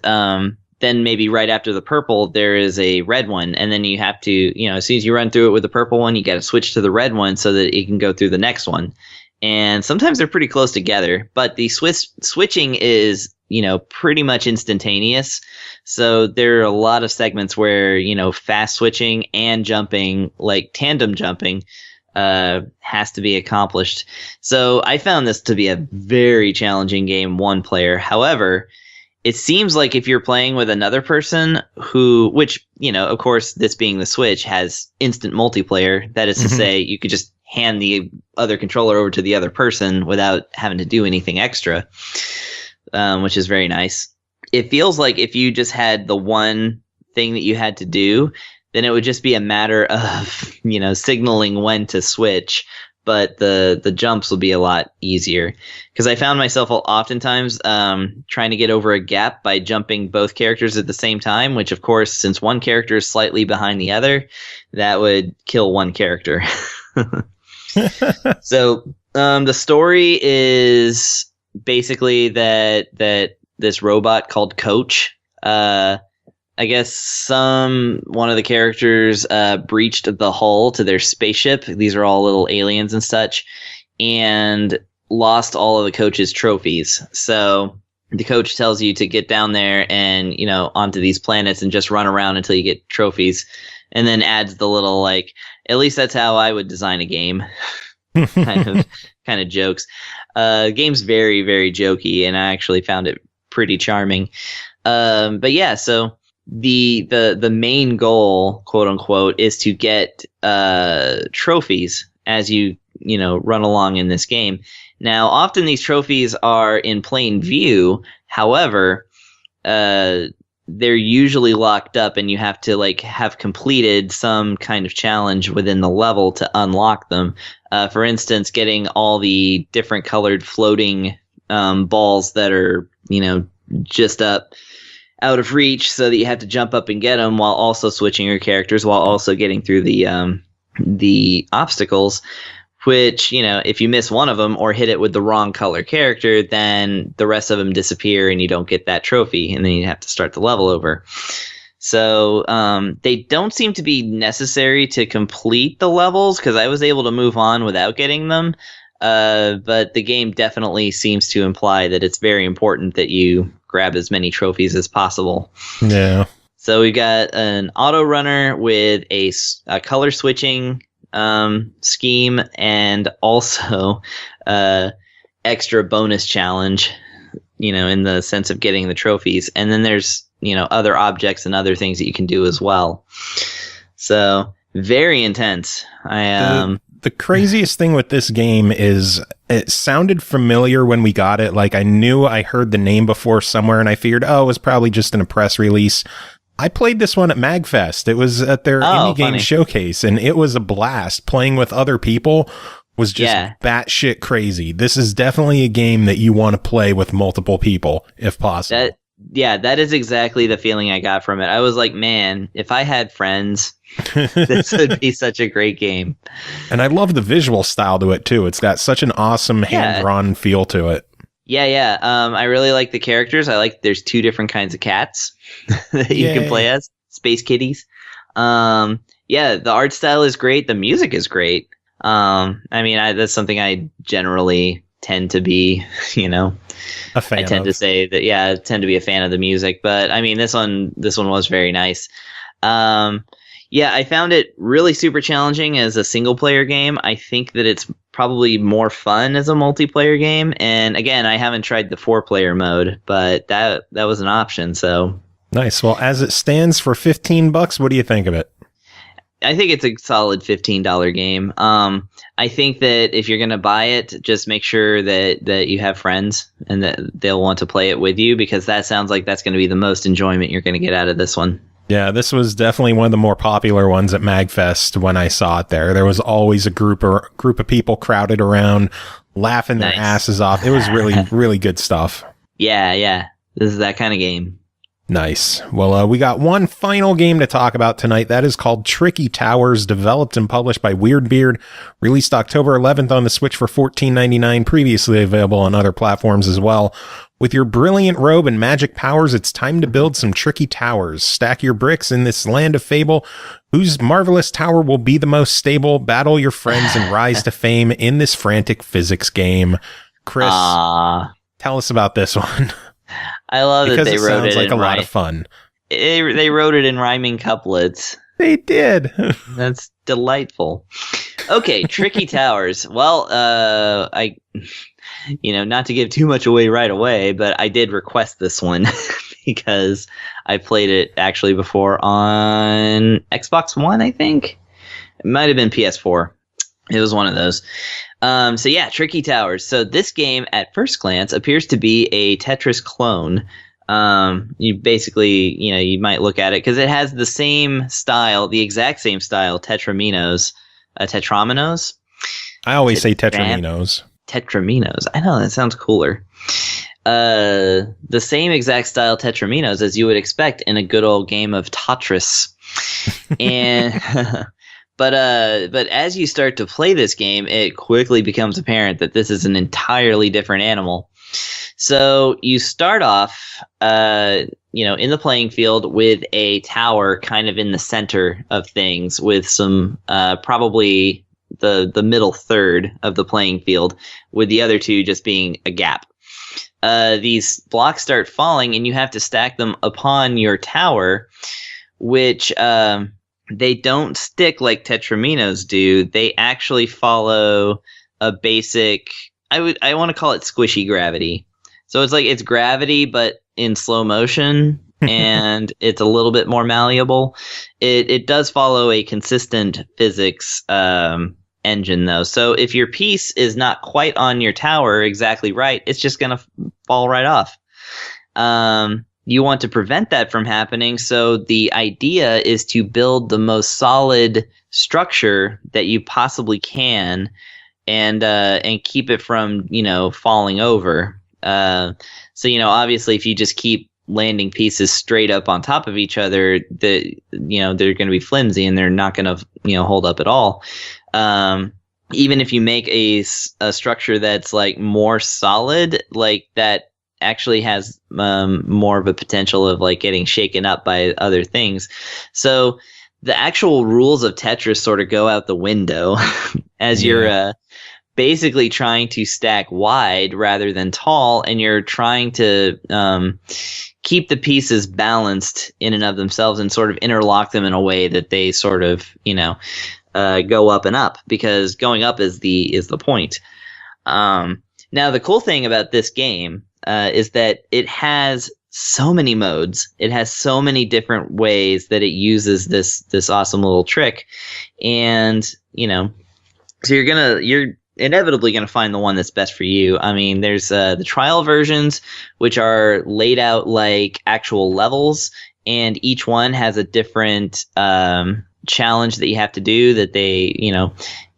then maybe right after the purple, there is a red one, and then you have to, as soon as you run through it with the purple one, you got to switch to the red one so that it can go through the next one. And sometimes they're pretty close together, but the switching is, pretty much instantaneous. So there are a lot of segments where, fast switching and jumping, like tandem jumping, has to be accomplished. So I found this to be a very challenging game, 1-player. However, it seems like if you're playing with another person which, of course, this being the Switch, has instant multiplayer. That is to say, you could just hand the other controller over to the other person without having to do anything extra, which is very nice. It feels like if you just had the one thing that you had to do, then it would just be a matter of, signaling when to switch. But the jumps will be a lot easier, because I found myself oftentimes trying to get over a gap by jumping both characters at the same time, which, of course, since one character is slightly behind the other, that would kill one character. So the story is basically that this robot called Coach, I guess one of the characters breached the hull to their spaceship. These are all little aliens and such, and lost all of the Coach's trophies. So the Coach tells you to get down there and, onto these planets and just run around until you get trophies, and then adds the little, like, at least that's how I would design a game. kind of jokes. Game's very, very jokey, and I actually found it pretty charming. But yeah, so the main goal, quote unquote, is to get trophies as you run along in this game. Now, often these trophies are in plain view. However, they're usually locked up, and you have to have completed some kind of challenge within the level to unlock them. For instance, getting all the different colored floating balls that are just out of reach, so that you have to jump up and get them while also switching your characters, while also getting through the obstacles, which, if you miss one of them or hit it with the wrong color character, then the rest of them disappear and you don't get that trophy, and then you have to start the level over. So they don't seem to be necessary to complete the levels, because I was able to move on without getting them. But the game definitely seems to imply that it's very important that you grab as many trophies as possible. Yeah. So we got an auto runner with a color switching scheme, and also extra bonus challenge, in the sense of getting the trophies. And then there's, other objects and other things that you can do as well. So very intense. The craziest thing with this game is it sounded familiar when we got it. Like, I knew I heard the name before somewhere, and I figured, it was probably just in a press release. I played this one at MagFest. It was at their indie game showcase, and it was a blast playing with other people was just batshit crazy. This is definitely a game that you want to play with multiple people, if possible. That is exactly the feeling I got from it. I was like, man, if I had friends, this would be such a great game. And I love the visual style to it, too. It's got such an awesome hand-drawn feel to it. Yeah. I really like the characters. I like there's 2 different kinds of cats that you can play as. Space kitties. The art style is great. The music is great. That's something I generally tend to be, a fan. I tend to say that, I tend to be a fan of the music, but I mean, this one was very nice. I found it really super challenging as a single player game. I think that it's probably more fun as a multiplayer game. And again, I haven't tried the 4-player mode, but that was an option. So nice. Well, as it stands for $15, what do you think of it? I think it's a solid $15 game. I think that if you're going to buy it, just make sure that you have friends and that they'll want to play it with you, because that sounds like that's going to be the most enjoyment you're going to get out of this one. Yeah, this was definitely one of the more popular ones at MagFest when I saw it there. There was always a group of people crowded around, laughing their asses off. It was really, really good stuff. Yeah. This is that kind of game. Nice. Well, we got one final game to talk about tonight. That is called Tricky Towers, developed and published by WeirdBeard, released October 11th on the Switch for $14.99, previously available on other platforms as well. With your brilliant robe and magic powers, it's time to build some tricky towers. Stack your bricks in this land of fable. Whose marvelous tower will be the most stable? Battle your friends and rise to fame in this frantic physics game. Chris, tell us about this one. I love that they wrote it. It sounds like a lot of fun. They wrote it in rhyming couplets. They did. That's delightful. Okay, Tricky Towers. Well, not to give too much away right away, but I did request this one because I played it actually before on Xbox One, I think. It might have been PS4. It was one of those. Tricky Towers. So this game, at first glance, appears to be a Tetris clone. You basically, you might look at it because it has the same style, the exact same style, Tetraminos. I always say Tetraminos. Tetraminos. I know, that sounds cooler. The same exact style Tetraminos as you would expect in a good old game of Tetris. And But as you start to play this game, it quickly becomes apparent that this is an entirely different animal. So you start off, in the playing field with a tower kind of in the center of things, with some probably the middle third of the playing field, with the other 2 just being a gap. These blocks start falling, and you have to stack them upon your tower, which they don't stick like Tetraminos do. They actually follow a basic, I want to call it squishy gravity. So it's gravity, but in slow motion, and it's a little bit more malleable. It does follow a consistent physics engine, though. So if your piece is not quite on your tower exactly right, it's just going to fall right off. You want to prevent that from happening, so the idea is to build the most solid structure that you possibly can, and keep it from falling over. Obviously, if you just keep landing pieces straight up on top of each other, they're going to be flimsy and they're not going to hold up at all. Even if you make a structure that's like more solid, like that actually has more of a potential of like getting shaken up by other things. So the actual rules of Tetris sort of go out the window as you're basically trying to stack wide rather than tall, and you're trying to keep the pieces balanced in and of themselves and sort of interlock them in a way that they sort of go up and up, because going up is the point. Now the cool thing about this game is that it has so many modes. It has so many different ways that it uses this awesome little trick, and so you're inevitably going to find the one that's best for you. I mean, there's the trial versions, which are laid out like actual levels, and each one has a different challenge that you have to do, that they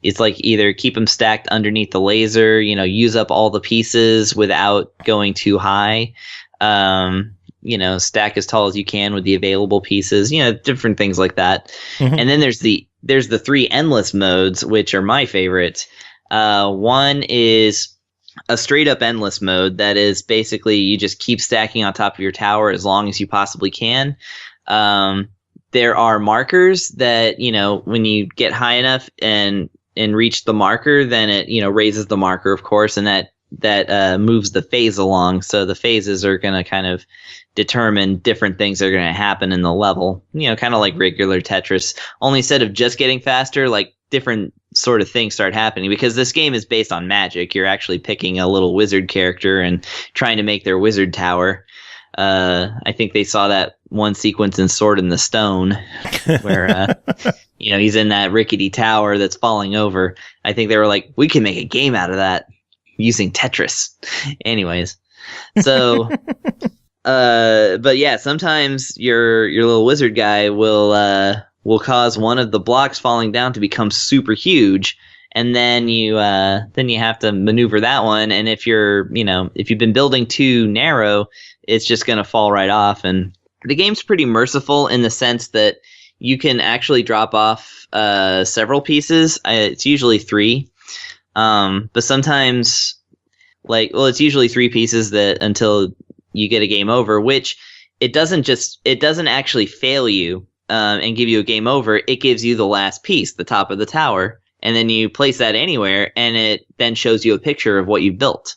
it's like either keep them stacked underneath the laser, use up all the pieces without going too high. Stack as tall as you can with the available pieces, different things like that. Mm-hmm. And then there's the 3 endless modes, which are my favorite. One is a straight up endless mode that is basically you just keep stacking on top of your tower as long as you possibly can. There are markers that, when you get high enough and reach the marker, then it, raises the marker, of course, and that moves the phase along. So the phases are going to kind of determine different things that are going to happen in the level, kind of like regular Tetris, only instead of just getting faster, like different sort of things start happening because this game is based on magic. You're actually picking a little wizard character and trying to make their wizard tower. I think they saw that one sequence in Sword in the Stone where, he's in that rickety tower that's falling over. I think they were like, we can make a game out of that using Tetris. Anyways, so, but yeah, sometimes your little wizard guy will cause one of the blocks falling down to become super huge. And then you have to maneuver that one. And if if you've been building too narrow, it's just going to fall right off. And the game's pretty merciful in the sense that you can actually drop off several pieces. It's usually 3. But sometimes it's usually 3 pieces that until you get a game over, which it doesn't actually fail you and give you a game over. It gives you the last piece, the top of the tower. And then you place that anywhere, and it then shows you a picture of what you built.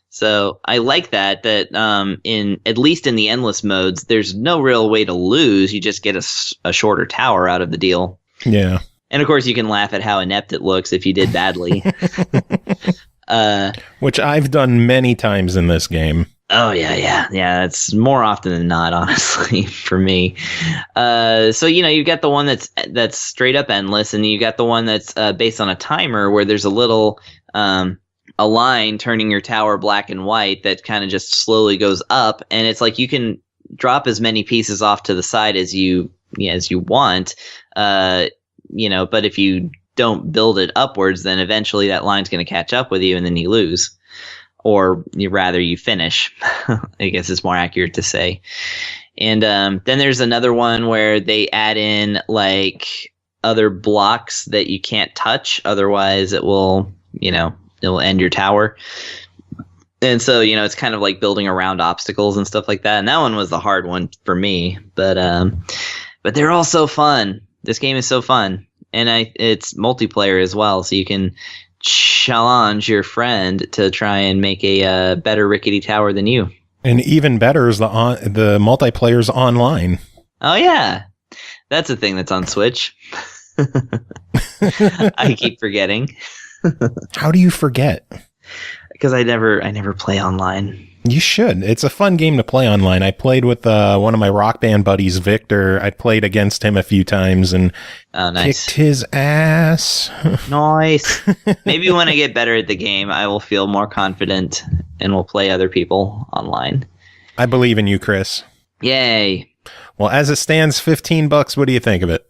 So I like that in at least in the endless modes, there's no real way to lose. You just get a shorter tower out of the deal. Yeah. And of course, you can laugh at how inept it looks if you did badly. Which I've done many times in this game. Oh, yeah. It's more often than not, honestly, for me. So, you've got the one that's straight up endless, and you got the one that's based on a timer where there's a little a line turning your tower black and white that kind of just slowly goes up. And it's like you can drop as many pieces off to the side as you want, but if you don't build it upwards, then eventually that line's going to catch up with you and then you lose. Or you finish, I guess it's more accurate to say. And then there's another one where they add in like other blocks that you can't touch. Otherwise it will end your tower. And so, it's kind of like building around obstacles and stuff like that. And that one was the hard one for me. But they're all so fun. This game is so fun. And it's multiplayer as well. So you can challenge your friend to try and make a better rickety tower than you. And even better is the multiplayer's online. Oh yeah, that's a thing that's on Switch. I keep forgetting. How do you forget? Because I never play online. You should. It's a fun game to play online. I played with one of my Rock Band buddies, Victor. I played against him a few times and kicked his ass. Nice. Maybe when I get better at the game, I will feel more confident and will play other people online. I believe in you, Chris. Yay. Well, as it stands, $15. What do you think of it?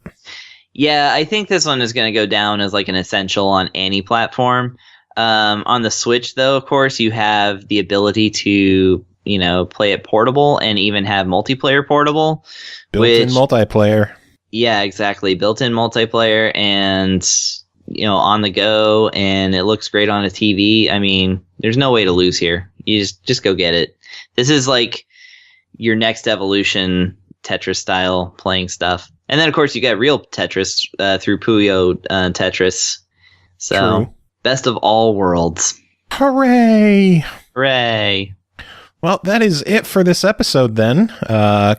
Yeah, I think this one is going to go down as like an essential on any platform. On the Switch, though, of course, you have the ability to, play it portable and even have multiplayer portable. Built-in multiplayer. Yeah, exactly. Built-in multiplayer and, on the go, and it looks great on a TV. I mean, there's no way to lose here. You just go get it. This is like your next evolution Tetris style playing stuff. And then, of course, you got real Tetris through Puyo Tetris. So... True. Best of all worlds. Hooray! Hooray! Well, that is it for this episode then.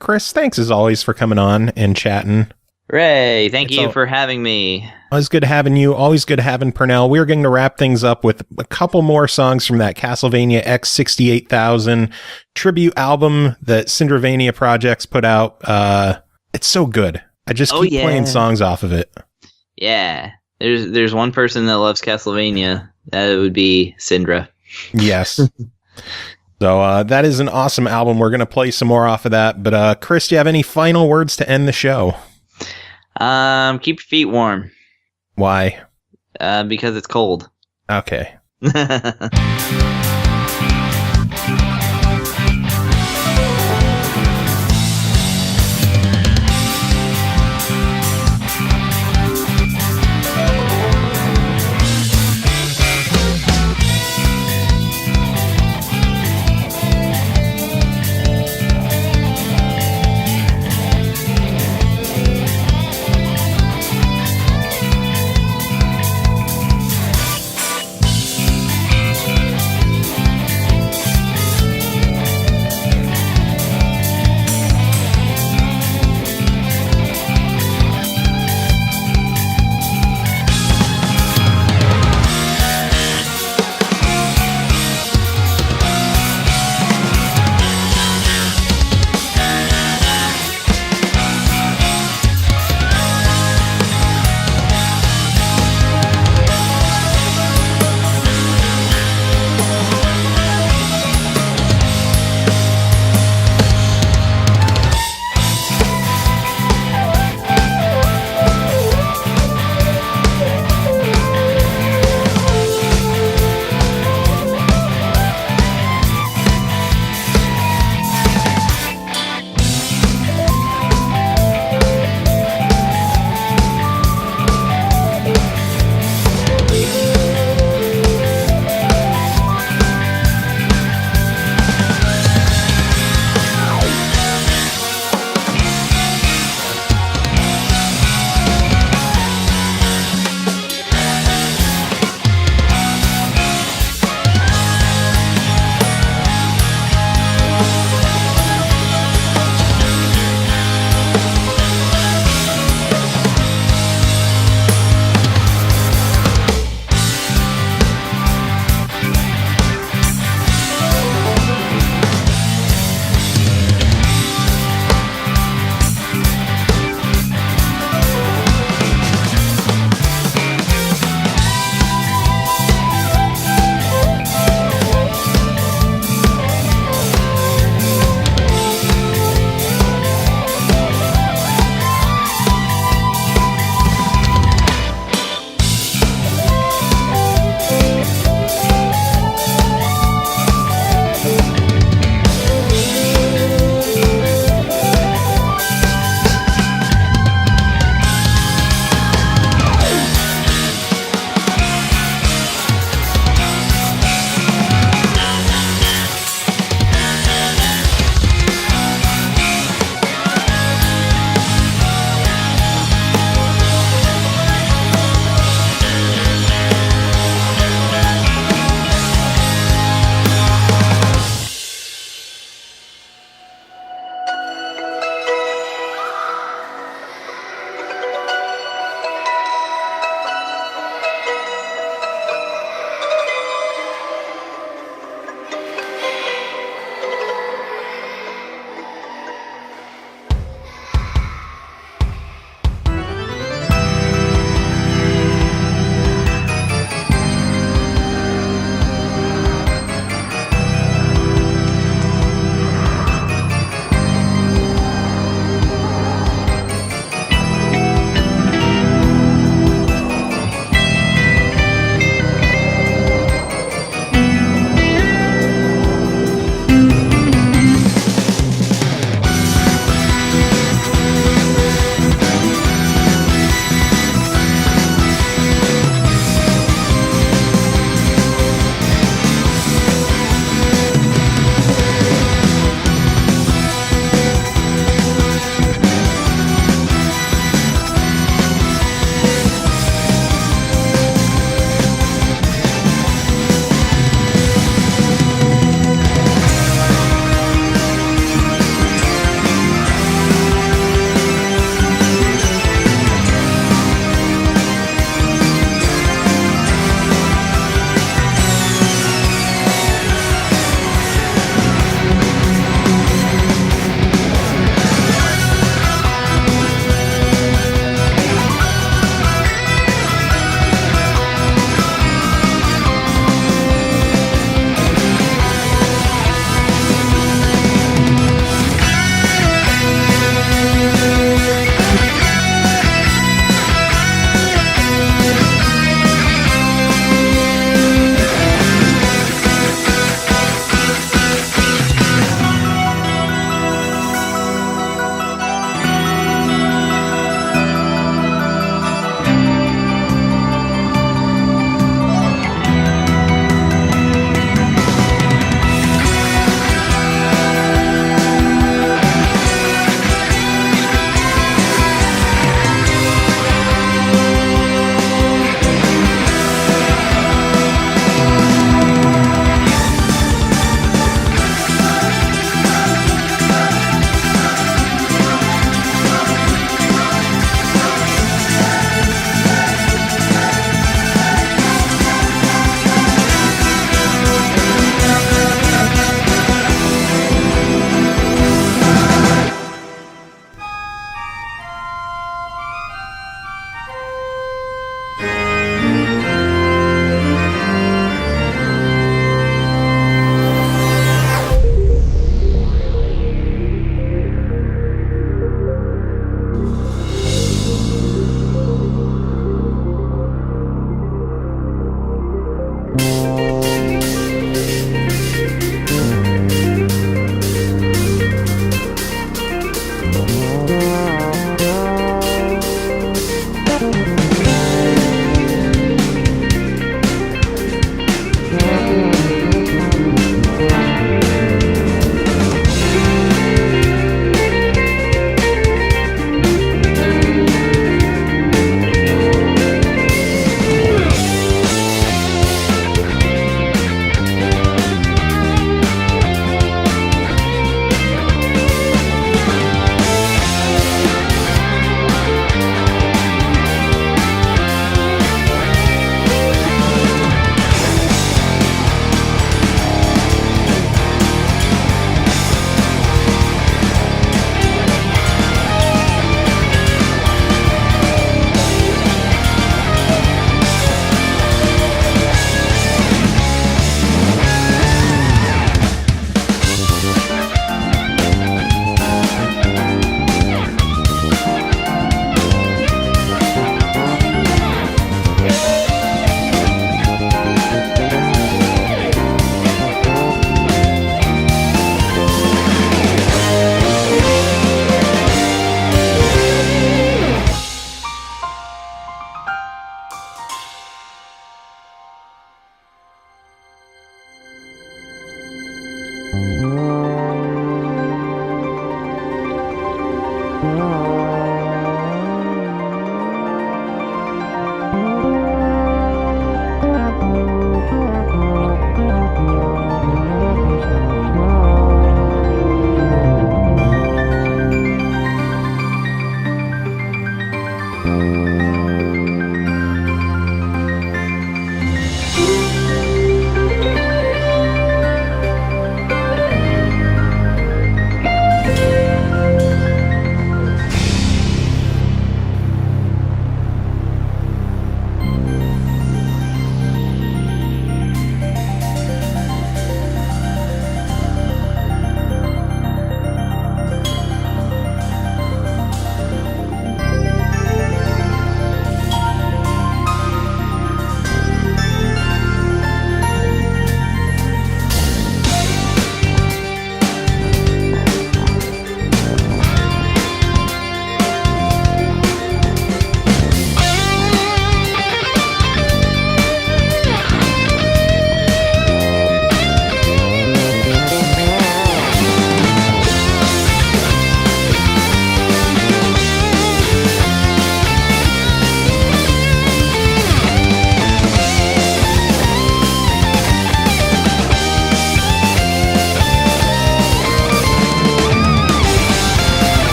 Chris, thanks as always for coming on and chatting. Hooray! Thank you for having me. Always good having you. Always good having Pernell. We're going to wrap things up with a couple more songs from that Castlevania X68000 tribute album that Syndrovania Projects put out. It's so good. I just keep playing songs off of it. Yeah. There's one person that loves Castlevania. That would be Syndra. Yes. So that is an awesome album. We're going to play some more off of that. But Chris, do you have any final words to end the show? Keep your feet warm. Why? Because it's cold. Okay.